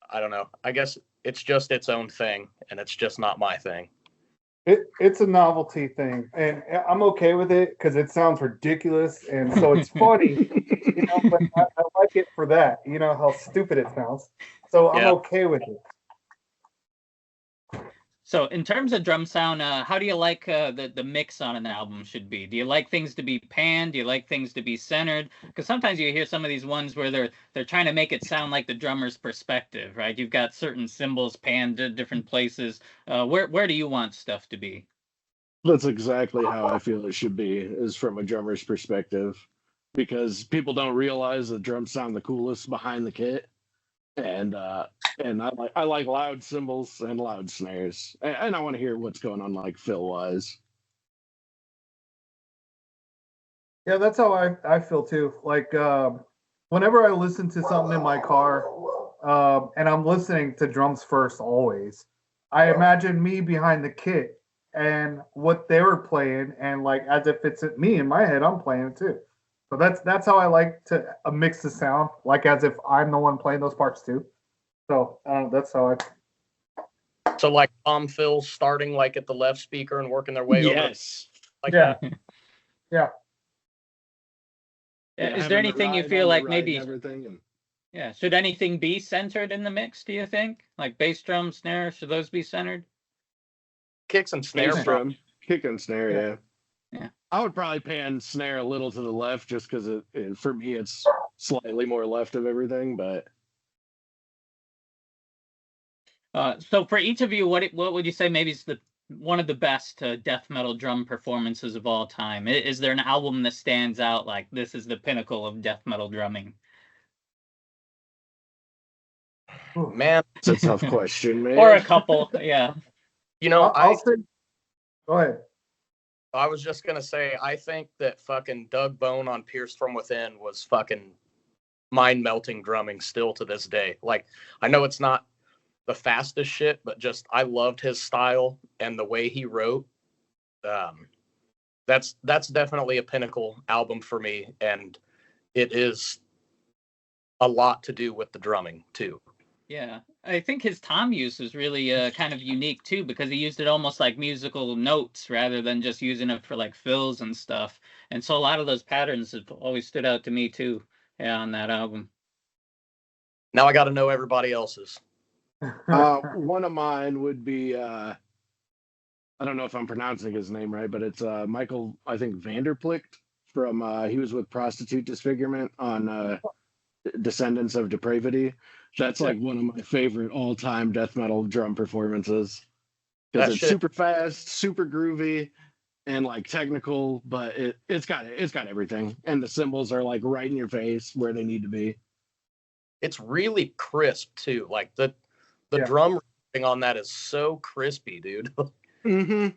I don't know. I guess it's just its own thing, and it's just not my thing. It's a novelty thing, and I'm okay with it because it sounds ridiculous, and so it's funny, you know. But I like it for that, you know, how stupid it sounds. So I'm okay with it. So in terms of drum sound, how do you like the mix on an album should be? Do you like things to be panned? Do you like things to be centered? Because sometimes you hear some of these ones where they're trying to make it sound like the drummer's perspective, right? You've got certain cymbals panned to different places. Where do you want stuff to be? That's exactly how I feel it should be, is from a drummer's perspective, because people don't realize the drums sound the coolest behind the kit. And I like loud cymbals and loud snares, and I want to hear what's going on, like Phil wise. Yeah, that's how I feel too. Like whenever I listen to something in my car, and I'm listening to drums first always, I imagine me behind the kit and what they were playing, and like as if it's me in my head, I'm playing it too. So that's how I like to mix the sound, like as if I'm the one playing those parts too. So that's how I. So like Tom Phil starting like at the left speaker and working their way over. Yes. Like Yeah. that. Yeah. Is there anything you feel like maybe? Everything Yeah. Should anything be centered in the mix? Do you think, like bass drum, snare, should those be centered? Kicks and snare bass drum, kick and snare, Yeah. Yeah. I would probably pan snare a little to the left, just because for me it's slightly more left of everything. But so for each of you, what would you say maybe is one of the best death metal drum performances of all time? Is there an album that stands out like this is the pinnacle of death metal drumming? Man, it's a tough question, man. Or a couple, yeah. You know, I'll say. Go ahead. I was just gonna say, I think that fucking Doug Bone on Pierced from Within was fucking mind-melting drumming still to this day. Like, I know it's not the fastest shit, but just I loved his style and the way he wrote. That's definitely a pinnacle album for me, and it is a lot to do with the drumming too. Yeah, I think his tom use is really kind of unique too, because he used it almost like musical notes rather than just using it for like fills and stuff. And so a lot of those patterns have always stood out to me too, yeah, on that album. Now I got to know everybody else's. One of mine would be I don't know if I'm pronouncing his name right, but it's Michael, I think, Vanderplicht from he was with Prostitute Disfigurement on Descendants of Depravity. That's like one of my favorite all-time death metal drum performances, because it's super fast, super groovy, and like technical, but it's got everything, and the cymbals are like right in your face where they need to be. It's really crisp too. Like the drum on that is so crispy, dude. Mm-hmm.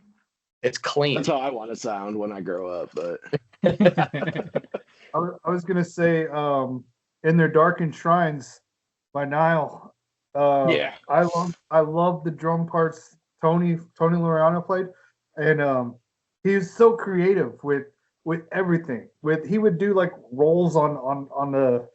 It's clean. That's how I want to sound when I grow up. But I was gonna say, In Their Darkened Shrines by Nile. Yeah, I love the drum parts Tony Laureano played, and he was so creative with with everything. He would do like rolls on the.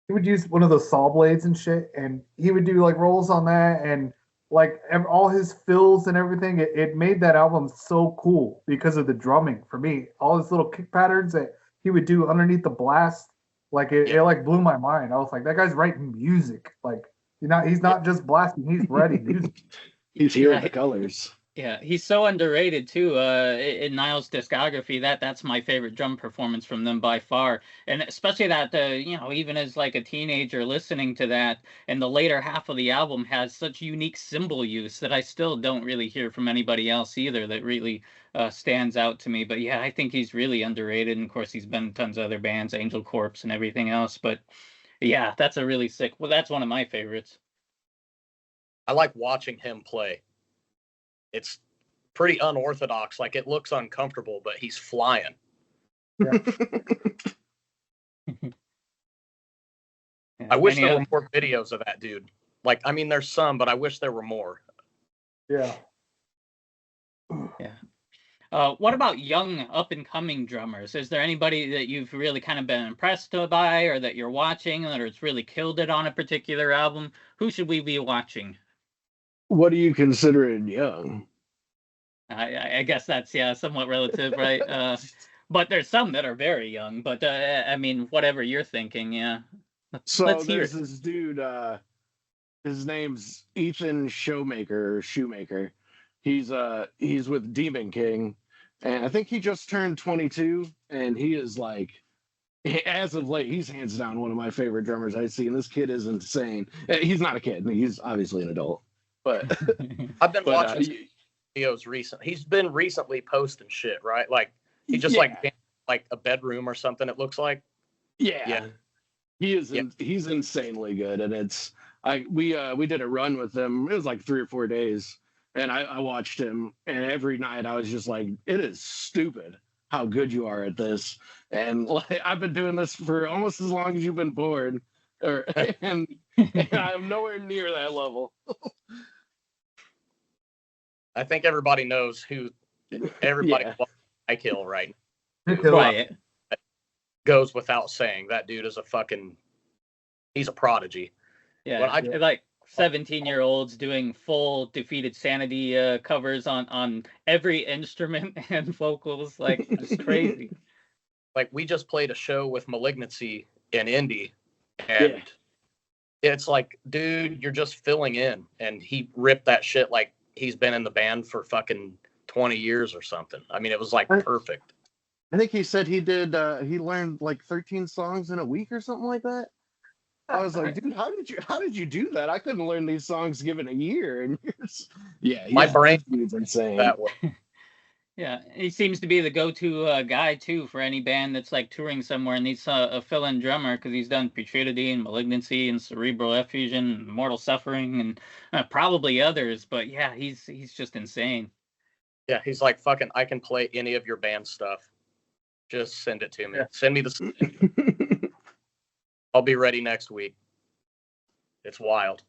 He would use one of those saw blades and shit, and he would do like rolls on that, and like all his fills and everything. It made that album so cool because of the drumming. For me, all his little kick patterns that he would do underneath the blast, like it like blew my mind. I was like, that guy's writing music. Like he's not just blasting, he's writing music. He's hearing the colors. Yeah, he's so underrated too. In Niall's discography, that's my favorite drum performance from them by far, and especially that even as like a teenager listening to that, and the later half of the album has such unique cymbal use that I still don't really hear from anybody else either. That really stands out to me. But yeah, I think he's really underrated, and of course he's been in tons of other bands, Angel Corpse and everything else. But yeah, that's a really sick. Well, that's one of my favorites. I like watching him play. It's pretty unorthodox. Like, it looks uncomfortable, but he's flying. Yeah. I wish there were more videos of that dude. Like, I mean, there's some, but I wish there were more. Yeah. Yeah. What about young, up-and-coming drummers? Is there anybody that you've really kind of been impressed by, or that you're watching, or it's really killed it on a particular album? Who should we be watching? What do you consider young? I guess that's somewhat relative, right? But there's some that are very young. But I mean, whatever you're thinking, yeah. So Let's hear there's it. this dude. His name's Ethan Shoemaker. He's with Demon King, and I think he just turned 22. And he is like, as of late, he's hands down one of my favorite drummers I've seen. This kid is insane. He's not a kid. He's obviously an adult. But I've been watching videos recently. He's been recently posting shit, right? Like, he just like a bedroom or something, it looks like. Yeah. He is he's insanely good, and we did a run with him. It was like 3 or 4 days, and I watched him, and every night I was just like, it is stupid how good you are at this. And like, I've been doing this for almost as long as you've been born, and I'm nowhere near that level. I think everybody knows who I kill right now. Right. Goes without saying, that dude is he's a prodigy. Yeah, like 17-year-olds doing full Defeated Sanity covers on every instrument and vocals, like, it's crazy. Like, we just played a show with Malignancy in Indy, and it's like, dude, you're just filling in, and he ripped that shit like he's been in the band for fucking 20 years or something. I mean, it was like perfect. I think he said he learned like 13 songs in a week or something like that. I was like, dude, how did you do that? I couldn't learn these songs given a year. And my brain is insane. That way. Yeah, he seems to be the go-to guy too for any band that's like touring somewhere and needs a fill-in drummer, because he's done Putridity and Malignancy and Cerebral Effusion and Mortal Suffering and probably others. But yeah, he's just insane. Yeah, he's like, fucking, I can play any of your band stuff. Just send it to me. Yeah. Send me the. I'll be ready next week. It's wild.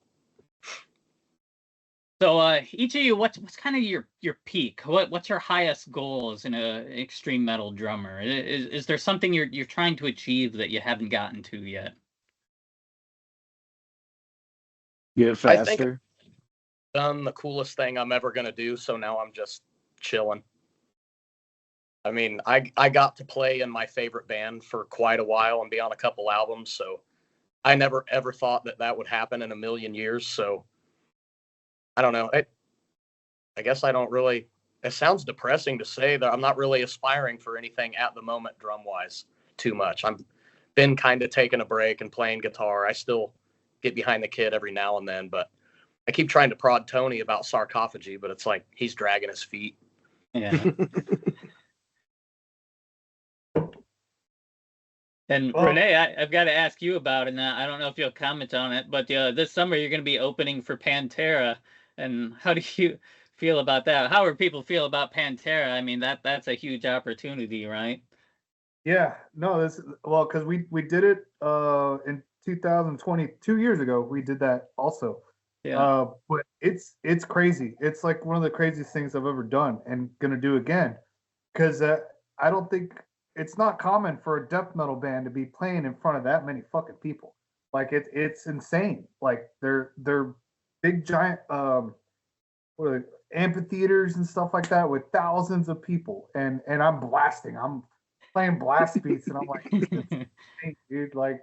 So each of you, what's kind of your peak? What's your highest goal as an extreme metal drummer? Is there something you're trying to achieve that you haven't gotten to yet? Get faster. I think I've done the coolest thing I'm ever gonna do, so now I'm just chilling. I mean, I got to play in my favorite band for quite a while and be on a couple albums, so I never ever thought that would happen in a million years. So I don't know. I guess I don't really. It sounds depressing to say that I'm not really aspiring for anything at the moment, drum wise, too much. I've been kind of taking a break and playing guitar. I still get behind the kid every now and then, but I keep trying to prod Tony about Sarcophagy, but it's like he's dragging his feet. Yeah. And Rene, I've got to ask you about it. And I don't know if you'll comment on it, but this summer you're going to be opening for Pantera. And how do you feel about that? How do people feel about Pantera? I mean, that's a huge opportunity, right? Yeah, no, because we did it in 2020, 2 years ago. We did that also. Yeah. But it's crazy. It's like one of the craziest things I've ever done and gonna do again. Because I don't think it's not common for a death metal band to be playing in front of that many fucking people. Like it's insane. Like they're big giant what are they, amphitheaters and stuff like that with thousands of people, and I'm blasting. I'm playing blast beats, and I'm like, this is insane, dude. Like,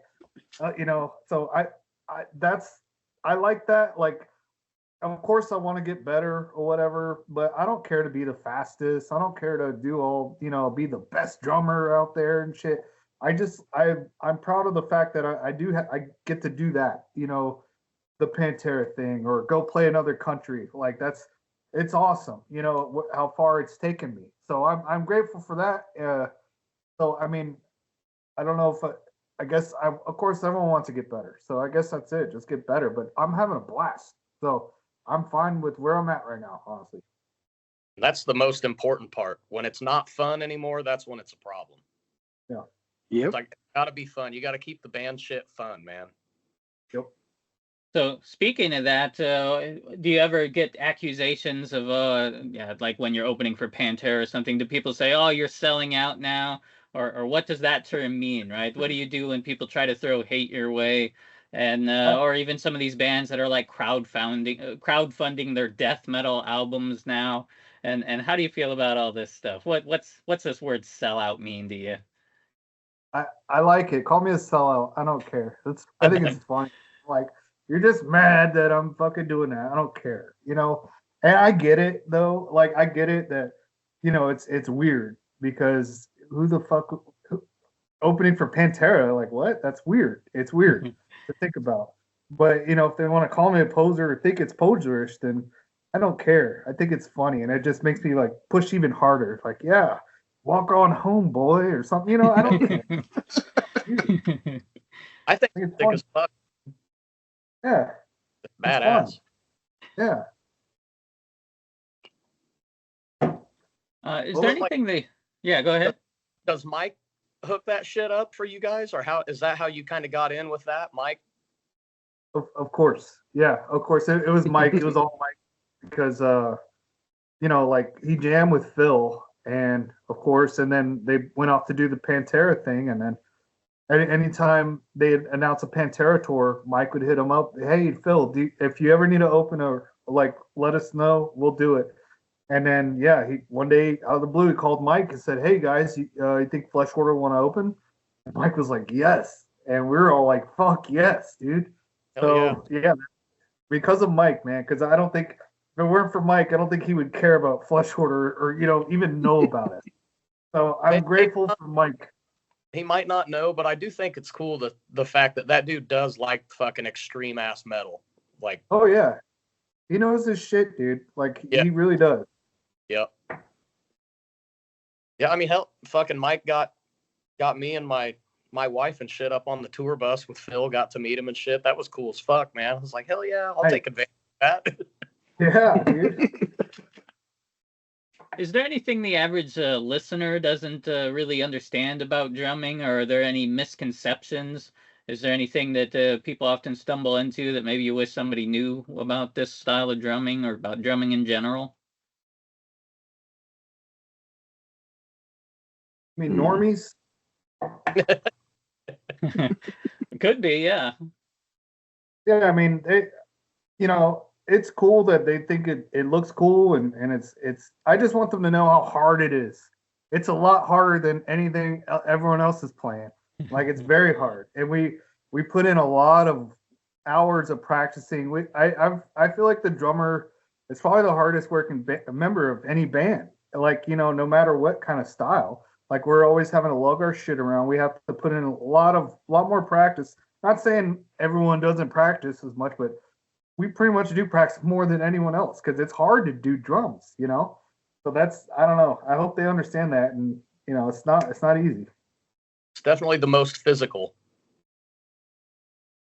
so I like that. Like, of course, I want to get better or whatever, but I don't care to be the fastest. I don't care to do all, be the best drummer out there and shit. I'm proud of the fact that I get to do that, the Pantera thing, or go play another country. Like it's awesome, how far it's taken me. So I'm grateful for that. So I mean, I don't know if I guess of course everyone wants to get better. So I guess that's it, just get better. But I'm having a blast. So I'm fine with where I'm at right now, honestly. That's the most important part. When it's not fun anymore, that's when it's a problem. Yeah. Yep. It's like, it's gotta be fun. You gotta keep the band shit fun, man. Yep. So speaking of that, do you ever get accusations of, like when you're opening for Pantera or something, do people say, "Oh, you're selling out now," or what does that term mean, right? What do you do when people try to throw hate your way, and or even some of these bands that are like crowdfunding their death metal albums now, and how do you feel about all this stuff? What's this word "sellout" mean to you? I like it. Call me a sellout. I don't care. I think it's funny. Like, you're just mad that I'm fucking doing that. I don't care, And I get it though. Like, I get it that, it's weird because who the fuck opening for Pantera? Like, what? That's weird. It's weird to think about. But if they want to call me a poser or think it's poserish, then I don't care. I think it's funny, and it just makes me like push even harder. Like, yeah, walk on home, boy, or something. I don't care. I think it's thick as fuck. Yeah. It's badass. Yeah. Is there anything Yeah, go ahead. Does Mike hook that shit up for you guys, or how is that how you kind of got in with that, Mike? Of course. Yeah, of course. It was Mike. It was all Mike because like he jammed with Phil, and of course, and then they went off to do the Pantera thing, and then anytime they announce a Pantera tour, Mike would hit him up. Hey, Phil, if you ever need to open or like, let us know. We'll do it. And then, yeah, he one day out of the blue, he called Mike and said, "Hey guys, you think Flesh Hoarder want to open?" And Mike was like, "Yes." And we were all like, "Fuck yes, dude." Hell yeah, because of Mike, man. Because I don't think if it weren't for Mike, I don't think he would care about Flesh Hoarder or even know about it. So I'm grateful for Mike. He might not know, but I do think it's cool the fact that dude does like fucking extreme ass metal. Like, oh yeah, he knows his shit, dude. Like, he really does. Yep. Yeah, I mean, hell, fucking Mike got me and my wife and shit up on the tour bus with Phil. Got to meet him and shit. That was cool as fuck, man. I was like, hell yeah, I'll take advantage of that. Yeah, dude. Is there anything the average listener doesn't really understand about drumming, or are there any misconceptions? Is there anything that people often stumble into that maybe you wish somebody knew about this style of drumming or about drumming in general? I mean, normies. Could be, yeah. Yeah, I mean, it's cool that they think it looks cool, and it's. I just want them to know how hard it is. It's a lot harder than anything everyone else is playing. Like, it's very hard, and we put in a lot of hours of practicing. I feel like the drummer is probably the hardest working member of any band. Like, no matter what kind of style. Like, we're always having to lug our shit around. We have to put in a lot more practice. Not saying everyone doesn't practice as much, but we pretty much do practice more than anyone else because it's hard to do drums, So that's, I don't know. I hope they understand that, and it's not easy. It's definitely the most physical.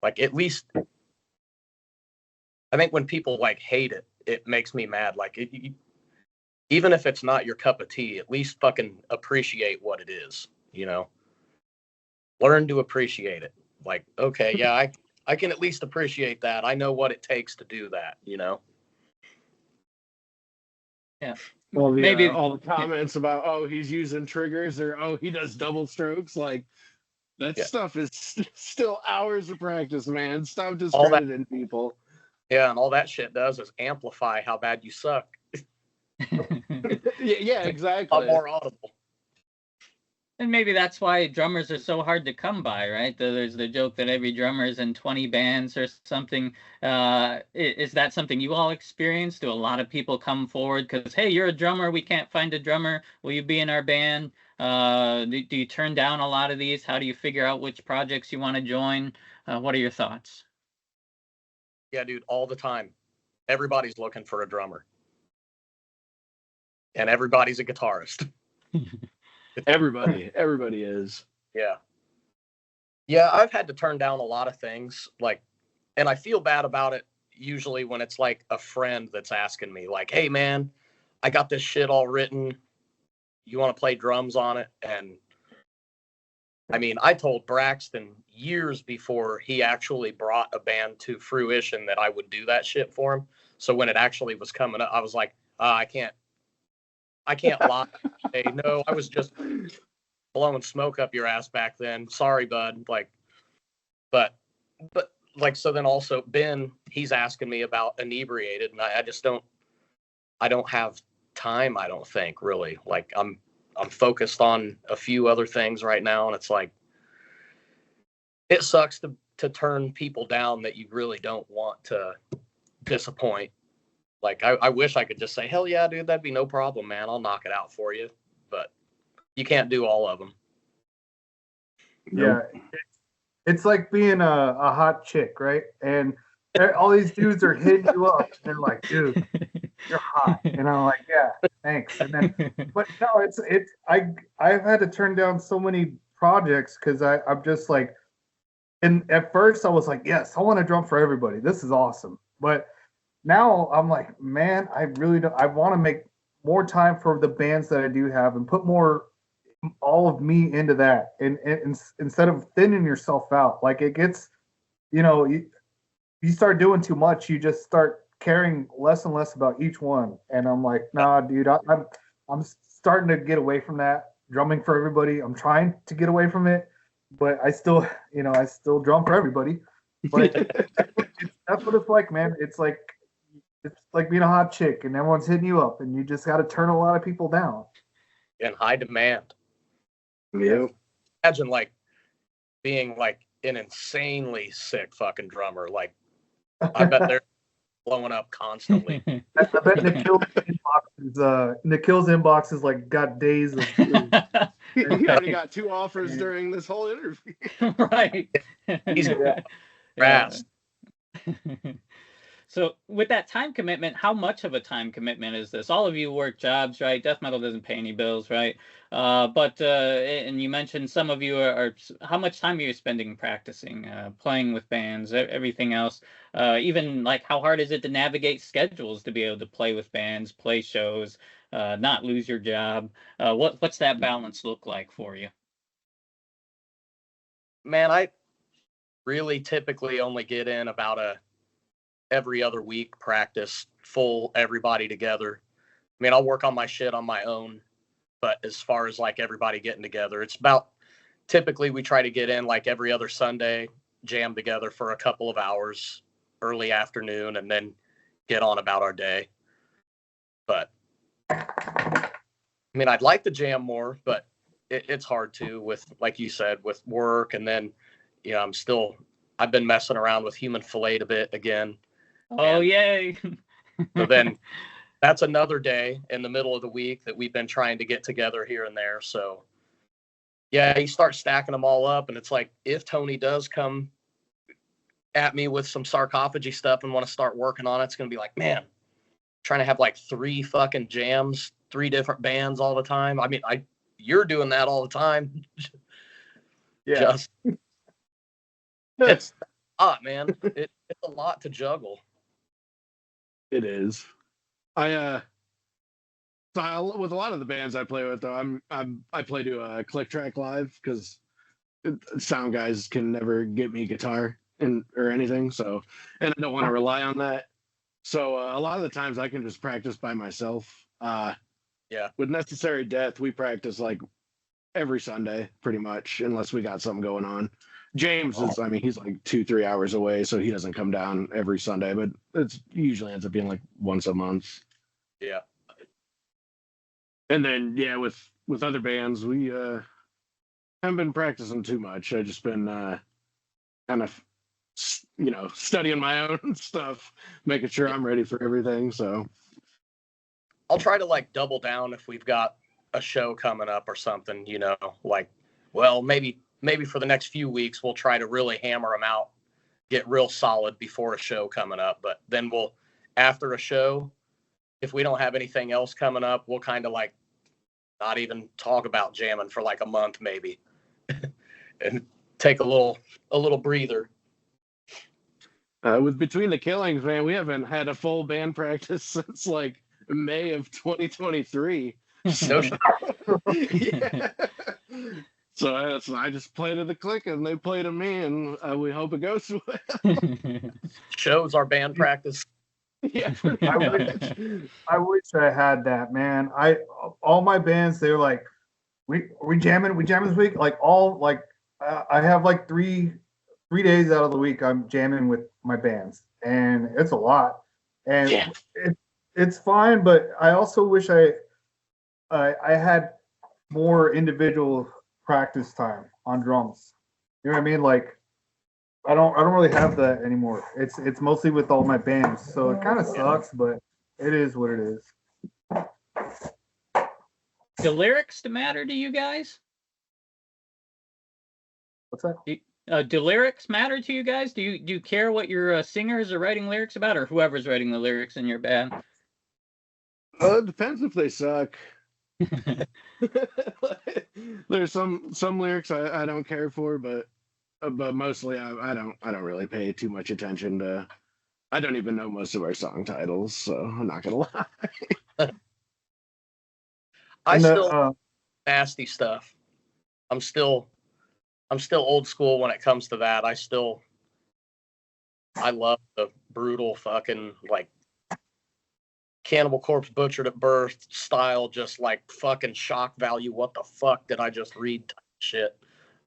Like, at least, I think when people like hate it, it makes me mad. Like, even if it's not your cup of tea, at least fucking appreciate what it is, Learn to appreciate it. Like, okay, yeah, I can at least appreciate that. I know what it takes to do that, Yeah. Well, maybe all the comments about, oh, he's using triggers, or oh, he does double strokes, like that Yeah. stuff is still hours of practice, man. Stop All that, discrediting people. yeah, and all that shit does is amplify how bad you suck. Yeah, A exactly. more audible. And maybe that's why drummers are so hard to come by, right? There's the joke that every drummer is in 20 bands or something. Is that something you all experience? Do a lot of people come forward because, hey, you're a drummer, we can't find a drummer, will you be in our band? Do you turn down a lot of these? How do you figure out which projects you want to join? What are your thoughts? Yeah, dude, all the time. Everybody's looking for a drummer. And everybody's a guitarist. Everybody is. Yeah. Yeah, I've had to turn down a lot of things, like, and I feel bad about it usually when it's like a friend that's asking me, like, hey, man, I got this shit all written. You want to play drums on it? And I mean, I told Braxton years before he actually brought a band to fruition that I would do that shit for him. So when it actually was coming up, I was like, I can't lie. Hey, no, I was just blowing smoke up your ass back then. Sorry, bud. Like, but like, so then also Ben, he's asking me about Inebriated, and I just don't have time. I don't think really. Like, I'm focused on a few other things right now, and it's like, it sucks to turn people down that you really don't want to disappoint. Like, I wish I could just say, hell yeah, dude, that'd be no problem, man. I'll knock it out for you. But you can't do all of them. Yeah. It's like being a hot chick, right? And all these dudes are hitting you up. They're like, dude, you're hot. And I'm like, yeah, thanks. And then, but no, I've had to turn down so many projects because I'm just like, and at first I was like, yes, I want to drum for everybody. This is awesome. But now I'm like, man, I really don't. I want to make more time for the bands that I do have and put more all of me into that, and instead of thinning yourself out. Like it gets, you start doing too much, you just start caring less and less about each one. And I'm like, nah, dude, I'm starting to get away from that drumming for everybody. I'm trying to get away from it, but I still drum for everybody. But that's what it's like, man. It's like being a hot chick and everyone's hitting you up, and you just got to turn a lot of people down. In high demand. Yeah. Imagine like being like an insanely sick fucking drummer. Like, I bet they're blowing up constantly. I bet Nikhil's inbox is like got days of He already got 2 offers during this whole interview. Right. He's Yeah. fast. So with that time commitment, how much of a time commitment is this? All of you work jobs, right? Death metal doesn't pay any bills, right? And you mentioned some of you are how much time are you spending practicing, playing with bands, everything else? Even like how hard is it to navigate schedules to be able to play with bands, play shows, not lose your job? What's that balance look like for you? Man, I really typically only get in about every other week practice, full everybody together. I mean, I'll work on my shit on my own, but as far as like everybody getting together, it's about, typically we try to get in like every other Sunday, jam together for a couple of hours, early afternoon, and then get on about our day. But I mean, I'd like to jam more, but it's hard to, with, like you said, with work. And then, I've been messing around with Human Fillet a bit again. Oh, yay. So then that's another day in the middle of the week that we've been trying to get together here and there. So yeah, you start stacking them all up, and it's like, if Tony does come at me with some sarcophagy stuff and want to start working on it, it's going to be like, man, trying to have like 3 fucking jams, 3 different bands all the time. I mean, you're doing that all the time. Yeah. It's a lot, man. It's a lot to juggle. It is. With a lot of the bands I play with, though, I play to a click track live because sound guys can never get me guitar or anything. So, and I don't want to rely on that. So a lot of the times I can just practice by myself. Yeah. With Necessary Death, we practice like every Sunday, pretty much, unless we got something going on. James is, I mean, he's like 2-3 hours away, so he doesn't come down every Sunday, but it usually ends up being like once a month. Yeah. And then, yeah, with other bands, we haven't been practicing too much. I've just been kind of, studying my own stuff, making sure I'm ready for everything. So I'll try to like double down if we've got a show coming up or something, like, well, maybe for the next few weeks, we'll try to really hammer them out, get real solid before a show coming up. But then after a show, if we don't have anything else coming up, we'll kind of like not even talk about jamming for like a month, maybe, and take a little breather. With Between the Killings, man, we haven't had a full band practice since like May of 2023. So, yeah. So I just played to the click and they played to me, and we hope it goes well. Shows our band practice. Yeah. I wish I had that, man. All my bands, they were like, we jamming this week. Like I have like three days out of the week I'm jamming with my bands, and it's a lot, and it's fine. But I also wish I had more individual practice time on drums. You know what I mean? Like I don't really have that anymore. It's mostly with all my bands, so it kind of sucks, but it is what it is. Do lyrics matter to you guys? What's that? Do lyrics matter to you guys? Do you care what your singers are writing lyrics about, or whoever's writing the lyrics in your band? It depends if they suck. There's some lyrics I don't care for, but mostly I don't really pay too much attention to. I don't even know most of our song titles, so I'm not gonna lie. I still nasty stuff. I'm still old school when it comes to that. I love the brutal fucking like Cannibal Corpse Butchered at Birth style, just like fucking shock value. What the fuck did I just read? Type shit.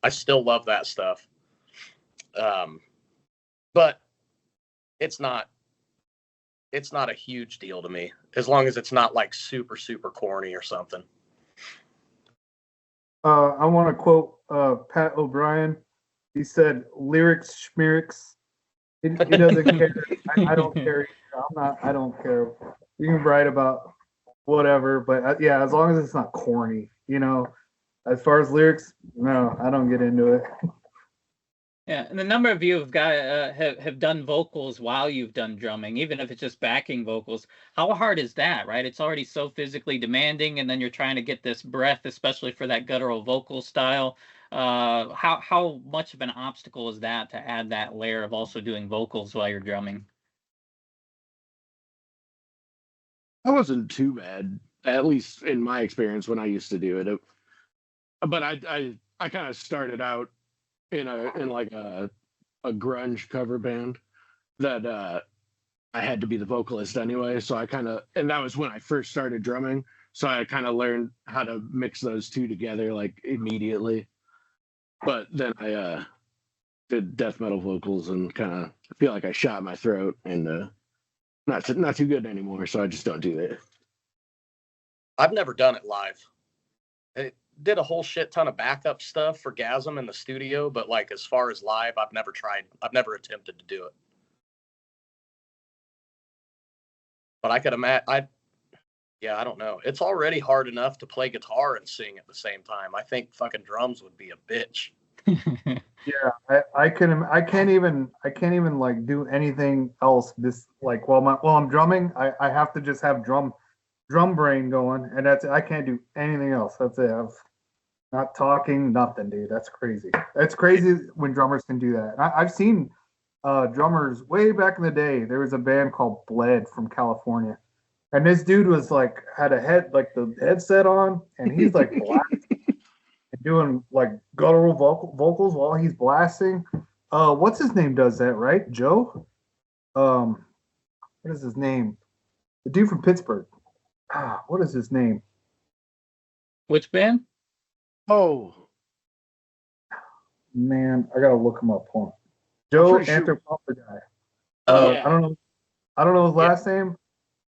I still love that stuff. But it's not a huge deal to me, as long as it's not like super, super corny or something. I want to quote Pat O'Brien. He said, "Lyrics, schmirics." He doesn't care. I don't care. I don't care. You can write about whatever, but yeah, as long as it's not corny, As far as lyrics, no, I don't get into it. Yeah, and the number of you have done vocals while you've done drumming, even if it's just backing vocals. How hard is that, right? It's already so physically demanding, and then you're trying to get this breath, especially for that guttural vocal style. How much of an obstacle is that to add that layer of also doing vocals while you're drumming? That wasn't too bad, at least in my experience when I used to do it. But I kind of started out in like a grunge cover band that I had to be the vocalist anyway. So and that was when I first started drumming. So I kind of learned how to mix those two together like immediately. But then I did death metal vocals and kind of feel like I shot my throat and not too good anymore. So I just don't do that. I've never done it live. I did a whole shit ton of backup stuff for Gasm in the studio, but like as far as live, I've never attempted to do it. But I could imagine, I don't know. It's already hard enough to play guitar and sing at the same time. I think fucking drums would be a bitch. Yeah, I can't even like do anything else. This like while I'm drumming, I have to just have drum brain going, and that's it. I can't do anything else. That's it. I'm not talking, nothing, dude. That's crazy. It's crazy when drummers can do that. I've seen drummers way back in the day. There was a band called Bled from California, and this dude was like had the headset on, and he's like blasting and doing like guttural vocals while he's blasting. What's his name does that, right? Joe? What is his name? The dude from Pittsburgh. What is his name? Which band? Oh, Man, I gotta look him up. Hold on. I'm Joe pretty sure. Anthropophagus. Oh, Yeah. I don't know. I don't know his Yeah. last name,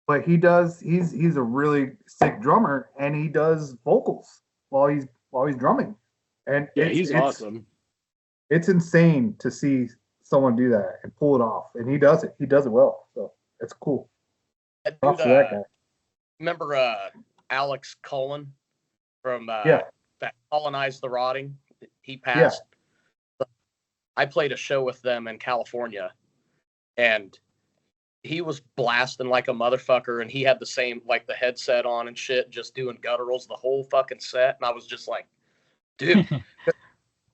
but he does. He's a really sick drummer, and he does vocals while he's drumming, and Yeah, he's awesome. It's insane to see someone do that and pull it off, and he does it. He does it well, so it's cool. that Props dude, to that guy. remember Alex Cullen from Yeah. that colonized the rotting? He Yeah. passed. I played a show with them in California, and he was blasting like a motherfucker, and he had the same, like, the headset on and shit, just doing gutturals the whole fucking set. And I was just like, dude.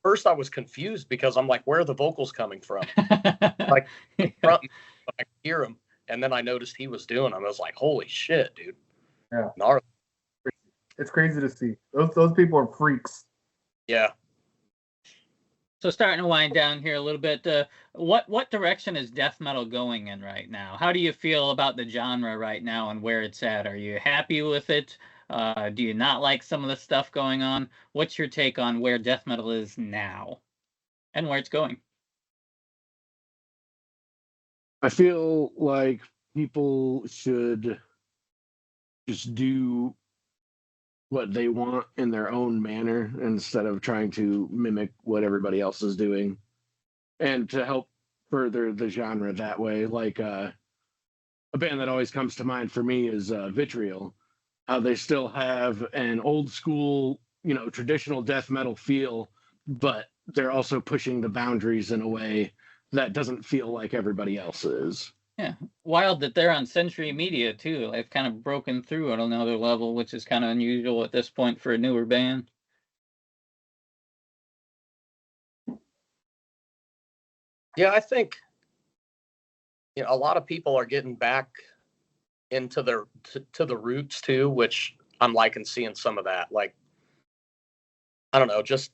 First I was confused because I'm like, where are the vocals coming from? Like, front, I could hear him, and then I noticed he was doing them. I was like, holy shit, dude. Yeah. Gnarly. It's crazy to see. Those people are freaks. Yeah. So starting to wind down here a little bit, what direction is death metal going in right now? How do you feel about the genre right now and where it's at? Are you happy with it? Do you not like some of the stuff going on? What's your take on where death metal is now and where it's going? I feel like people should just do what they want in their own manner instead of trying to mimic what everybody else is doing, and to help further the genre that way. Like a band that always comes to mind for me is Vitriol. How they still have an old school, traditional death metal feel, but they're also pushing the boundaries in a way that doesn't feel like everybody else is. Yeah, wild that they're on Century Media too. They've kind of broken through at another level, which is kind of unusual at this point for a newer band. Yeah, I think a lot of people are getting back into their to the roots too, which I'm liking seeing some of that. Like, I don't know, just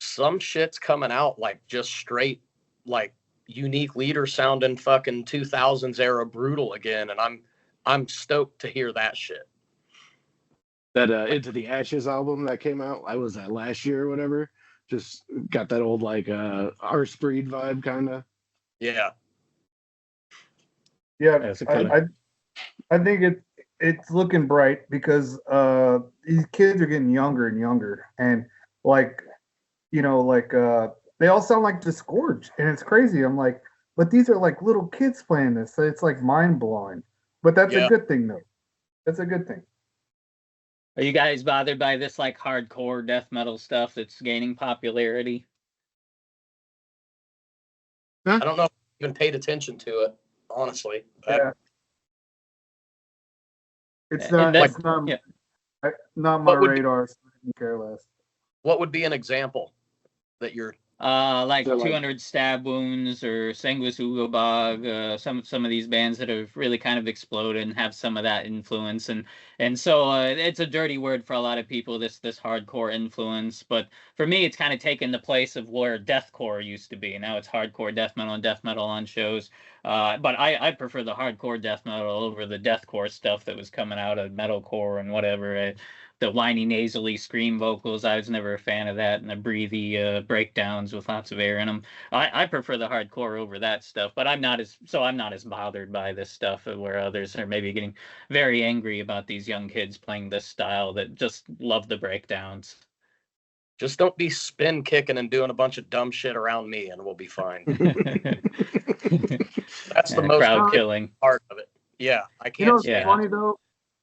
some shit's coming out like just straight, like, unique leader sounding fucking 2000s era brutal again, and I'm stoked to hear that shit. That Into the Ashes album that came out, I was that last year or whatever, just got that old like Arse Breed vibe kind of. Yeah. Yeah, That's a killer. I think it's looking bright because these kids are getting younger and younger, and like they all sound like Disgorge, and it's crazy. I'm like, but these are like little kids playing this, so it's like mind blowing. But that's Yeah. a good thing, though. That's a good thing. Are you guys bothered by this like hardcore death metal stuff that's gaining popularity? I don't know if I even paid attention to it, honestly. Yeah. It's And not. that- It's not. yeah. Not my What would- radar. So I can care less. What would be an example that you're... Like They're like- 200 Stab Wounds or Sanguis Ugobog, some of these bands that have really kind of exploded and have some of that influence, and so it's a dirty word for a lot of people, this hardcore influence, but for me it's kind of taken the place of where deathcore used to be. Now it's hardcore death metal and death metal on shows, but I prefer the hardcore death metal over the deathcore stuff that was coming out of metalcore and whatever. The whiny, nasally scream vocals, I was never a fan of that, and the breathy breakdowns with lots of air in them. I prefer the hardcore over that stuff, but I'm not as bothered by this stuff where others are maybe getting very angry about these young kids playing this style that just love the breakdowns. Just don't be spin kicking and doing a bunch of dumb shit around me, and we'll be fine. That's the most crowd killing part of it. Yeah, I can't. You know what's Yeah. funny though?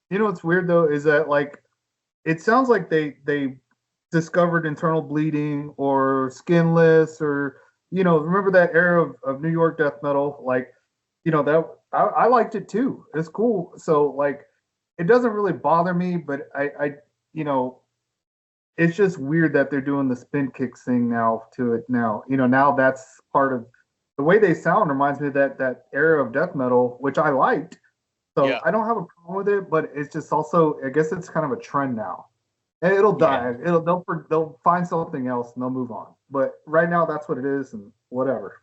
You know what's weird though is that like it sounds like they discovered internal bleeding or skinless or remember that era of New York death metal, like that I liked it too. It's cool. So like it doesn't really bother me, but I it's just weird that they're doing the spin kicks thing now to it now. Now that's part of the way they sound reminds me of that era of death metal, which I liked. So Yeah. I don't have a problem with it, but it's just also I guess it's kind of a trend now. And it'll die. They'll find something else and they'll move on. But right now that's what it is and whatever.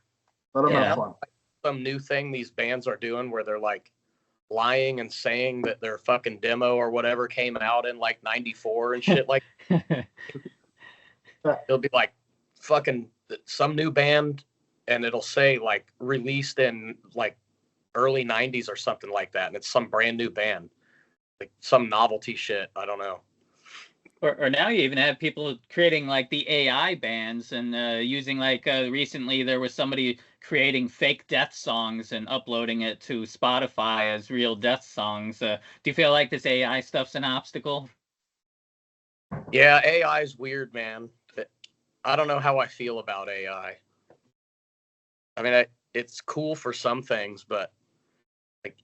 Let them Yeah. have fun. Some new thing these bands are doing where they're like lying and saying that their fucking demo or whatever came out in like 94 and shit like it'll be like fucking some new band and it'll say like released in like early 90s or something like that, and it's some brand new band, like some novelty shit. I don't know. Or now you even have people creating like the AI bands and using like recently there was somebody creating fake death songs and uploading it to Spotify as real death songs. Do you feel like this AI stuff's an obstacle? Yeah, AI is weird, man. I don't know how I feel about AI. I mean, it's cool for some things, but like,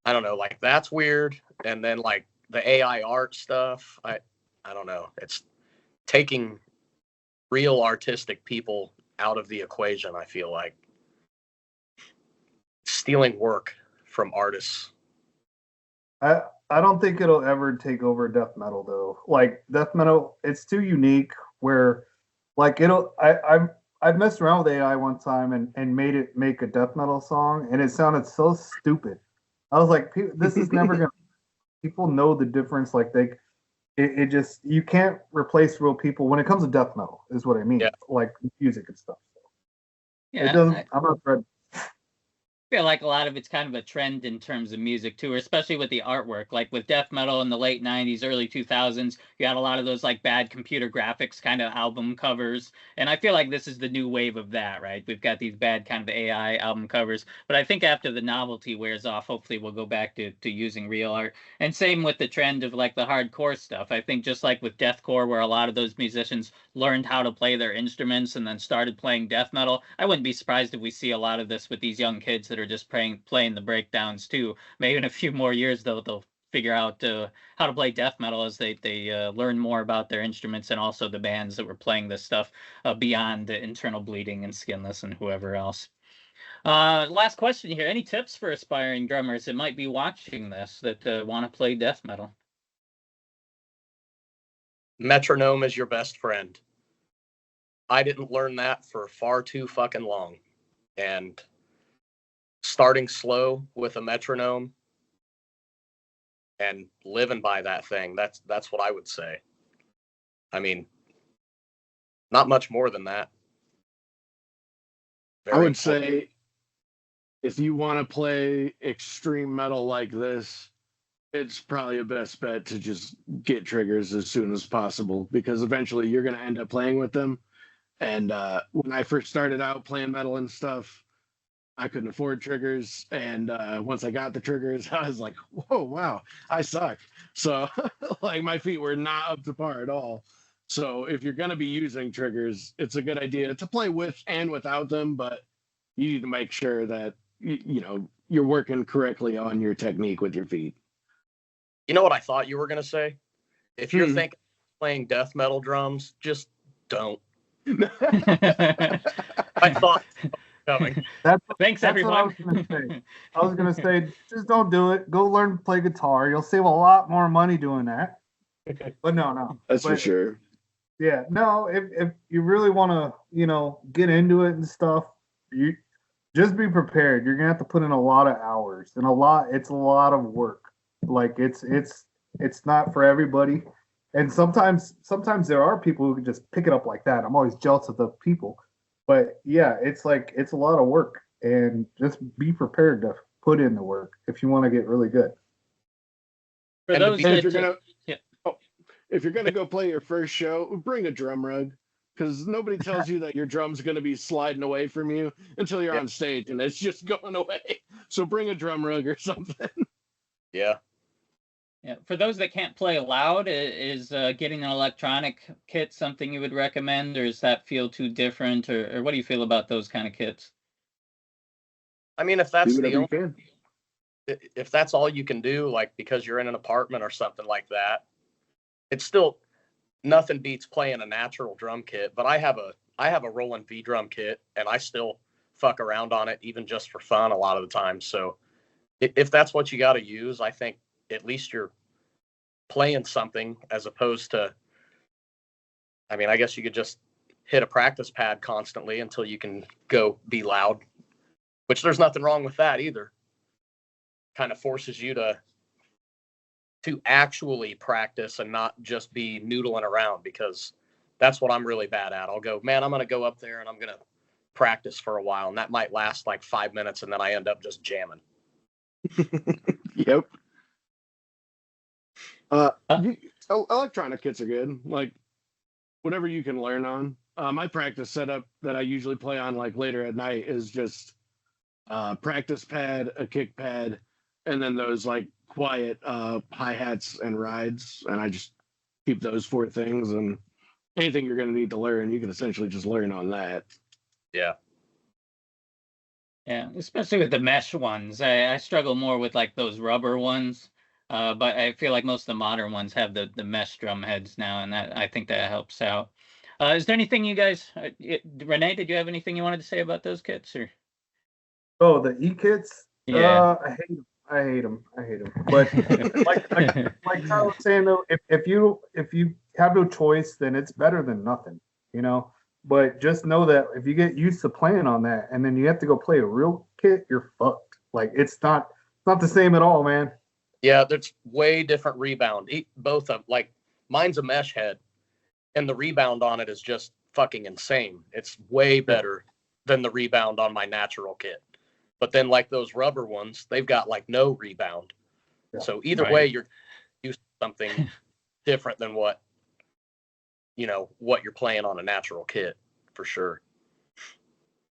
I don't know, like that's weird. And then like the AI art stuff, I don't know. It's taking real artistic people out of the equation, I feel like. Stealing work from artists. I don't think it'll ever take over death metal though. Like death metal, it's too unique where like I've messed around with AI one time and made it make a death metal song and it sounded so stupid. I was like, this is never gonna people know the difference. Like it just you can't replace real people when it comes to death metal is what I mean. Yeah. Like music and stuff. Yeah, it doesn't I'm not ready. I feel like a lot of it's kind of a trend in terms of music too, especially with the artwork. Like with death metal in the late 90s, early 2000s, you had a lot of those like bad computer graphics kind of album covers. And I feel like this is the new wave of that, right? We've got these bad kind of AI album covers. But I think after the novelty wears off, hopefully we'll go back to using real art. And same with the trend of like the hardcore stuff. I think just like with deathcore, where a lot of those musicians learned how to play their instruments and then started playing death metal, I wouldn't be surprised if we see a lot of this with these young kids that are just playing the breakdowns too. Maybe in a few more years they'll figure out how to play death metal as they learn more about their instruments and also the bands that were playing this stuff beyond the Internal Bleeding and Skinless and whoever else. Last question here. Any tips for aspiring drummers that might be watching this that want to play death metal? Metronome is your best friend. I didn't learn that for far too fucking long. And starting slow with a metronome and living by that thing, that's what I would say. I mean, not much more than that. I would say if you want to play extreme metal like this, it's probably a best bet to just get triggers as soon as possible because eventually you're going to end up playing with them. And when I first started out playing metal and stuff, I couldn't afford triggers. And once I got the triggers, I was like, whoa, wow, I suck. So like my feet were not up to par at all. So if you're going to be using triggers, it's a good idea to play with and without them, but you need to make sure that, you know, you're working correctly on your technique with your feet. You know what I thought you were going to say? If you're thinking of playing death metal drums, just don't. I thought coming. Thanks, everyone. I was gonna say, just don't do it. Go learn to play guitar. You'll save a lot more money doing that. But no. That's for sure. Yeah, no. If you really want to, you know, get into it and stuff, you just be prepared. You're gonna have to put in a lot of hours and it's a lot of work. Like it's not for everybody. And sometimes there are people who can just pick it up like that. I'm always jealous of the people. But yeah, it's a lot of work, and just be prepared to put in the work if you want to get really good. For those that, if you're gonna go play your first show, bring a drum rug, because nobody tells you that your drum's gonna be sliding away from you until you're on stage and it's just going away. So bring a drum rug or something. Yeah. Yeah, for those that can't play loud, is getting an electronic kit something you would recommend, or does that feel too different, or what do you feel about those kind of kits? I mean, if that's all you can do, like because you're in an apartment or something like that, it's still nothing beats playing a natural drum kit. But I have a Roland V drum kit, and I still fuck around on it even just for fun a lot of the time. So if that's what you got to use, I think at least you're playing something as opposed to, I mean, I guess you could just hit a practice pad constantly until you can go be loud, which there's nothing wrong with that either. kind of forces you to actually practice and not just be noodling around, because that's what I'm really bad at. I'll go, man, I'm going to go up there and I'm going to practice for a while, and that might last like 5 minutes, and then I end up just jamming. Yep. Electronic kits are good. Like, whatever you can learn on. My practice setup that I usually play on like later at night is just practice pad, a kick pad, and then those like quiet hi-hats and rides, and I just keep those 4 things, and anything you're going to need to learn, you can essentially just learn on that. Yeah. Yeah, especially with the mesh ones. I struggle more with like those rubber ones, but I feel like most of the modern ones have the mesh drum heads now, and that I think that helps out. Is there anything you guys, Rene, did you have anything you wanted to say about those kits? Or Oh, the e-kits? Yeah. I hate them. I hate them. But like Kyle was saying though, if you have no choice, then it's better than nothing, you know. But just know that if you get used to playing on that, and then you have to go play a real kit, you're fucked. Like it's not the same at all, man. Yeah, there's way different rebound. Both of like mine's a mesh head, and the rebound on it is just fucking insane. It's way better than the rebound on my natural kit. But then like those rubber ones, they've got like no rebound. Yeah. So either way, you're used to something different than what you're playing on a natural kit, for sure.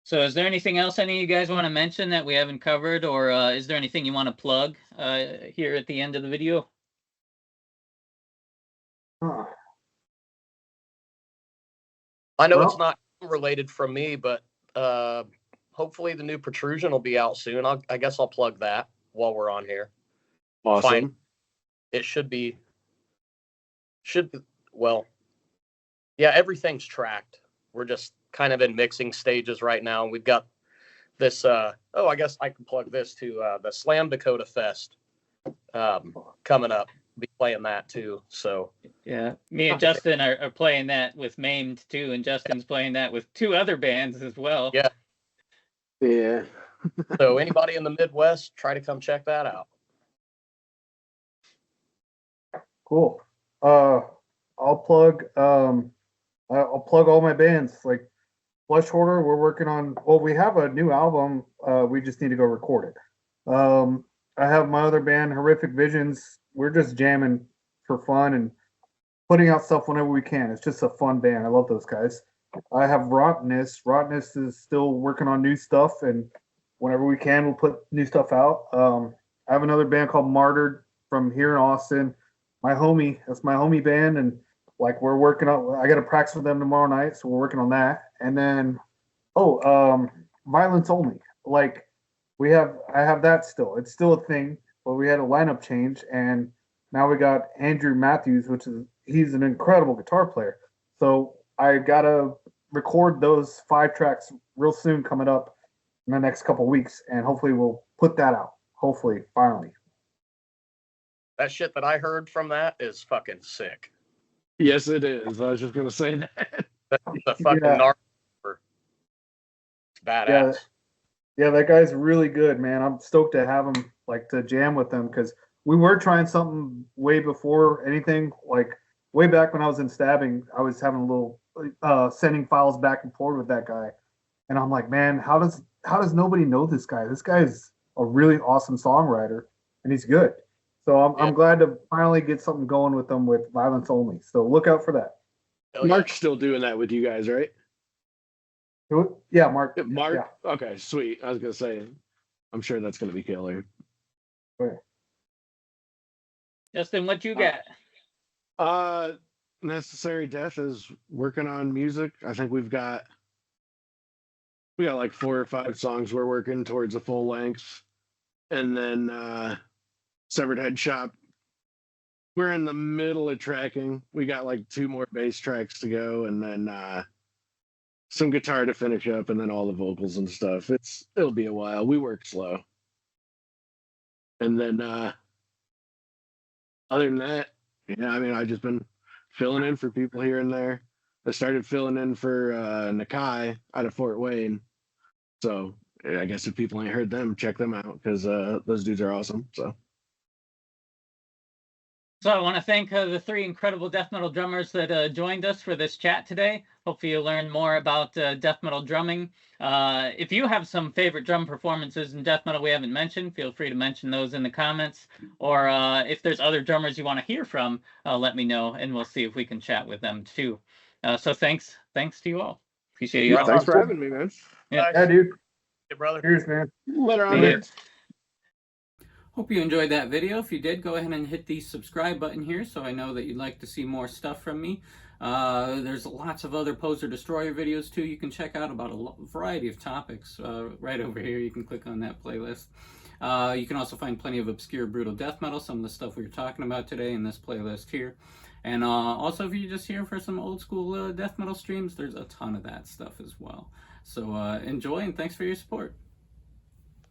So is there anything else any of you guys want to mention that we haven't covered, or is there anything you want to plug here at the end of the video? I know it's not related from me, but hopefully the new protrusion will be out soon. I guess I'll plug that while we're on here. Awesome. Fine. It should be, well, yeah, everything's tracked. We're just kind of in mixing stages right now. We've got this, I guess I can plug this to the Slam Dakota Fest coming up. Be playing that too. So yeah, me and Justin are playing that with Maimed too, and Justin's playing that with 2 other bands as well. Yeah. Yeah. So anybody in the Midwest, try to come check that out. Cool. I'll plug all my bands. Like Flesh Hoarder, we're working on. Well, we have a new album. We just need to go record it. I have my other band, Horrific Visions. We're just jamming for fun and putting out stuff whenever we can. It's just a fun band. I love those guys. I have Rottenness. Rottenness is still working on new stuff, and whenever we can, we'll put new stuff out. I have another band called Martyred from here in Austin. That's my homie band, and like we're working on. I got to practice with them tomorrow night, so we're working on that. And then, Violence Only. Like I have that still. It's still a thing, but we had a lineup change, and now we got Andrew Matthews, he's an incredible guitar player. So I gotta record those 5 tracks real soon, coming up in the next couple weeks, and hopefully we'll put that out. Hopefully, finally. That shit that I heard from that is fucking sick. Yes, it is. I was just gonna say that. That's the fucking It's badass. Yeah, that guy's really good, man. I'm stoked to have him, like, to jam with him, because we were trying something way before anything. Like way back when I was in stabbing, I was having a little sending files back and forth with that guy, and I'm like, man, how does nobody know this guy? This guy is a really awesome songwriter, and he's good. So I'm glad to finally get something going with them with Violence Only. So look out for that. Mark's still doing that with you guys, right? Yeah, Mark. Mark? Yeah. Okay, sweet. I was going to say, I'm sure that's going to be killer. Okay. Justin, what you got? Necessary Death is working on music. I think we got like 4 or 5 songs we're working towards a full length. And then Severed Head Shop, we're in the middle of tracking. We got like 2 more bass tracks to go, and then some guitar to finish up, and then all the vocals and stuff. It'll be a while. We work slow. And then other than that, yeah, I mean, I've just been filling in for people here and there. I started filling in for Nakai out of Fort Wayne. So I guess if people ain't heard them, check them out because those dudes are awesome. So I want to thank the three incredible death metal drummers that joined us for this chat today. Hopefully you learned more about death metal drumming. If you have some favorite drum performances in death metal we haven't mentioned, feel free to mention those in the comments. Or if there's other drummers you want to hear from, let me know, and we'll see if we can chat with them too. So thanks to you all. Appreciate you all. Thanks for having me, man. Yeah, dude. Hey, brother. Cheers, man. Later on. Yeah. Hope you enjoyed that video. If you did, go ahead and hit the subscribe button here so I know that you'd like to see more stuff from me. There's lots of other Poser Destroyer videos too you can check out about a variety of topics right over here. You can click on that playlist. You can also find plenty of obscure brutal death metal, some of the stuff we were talking about today in this playlist here. And also if you're just here for some old school death metal streams, there's a ton of that stuff as well. So enjoy, and thanks for your support.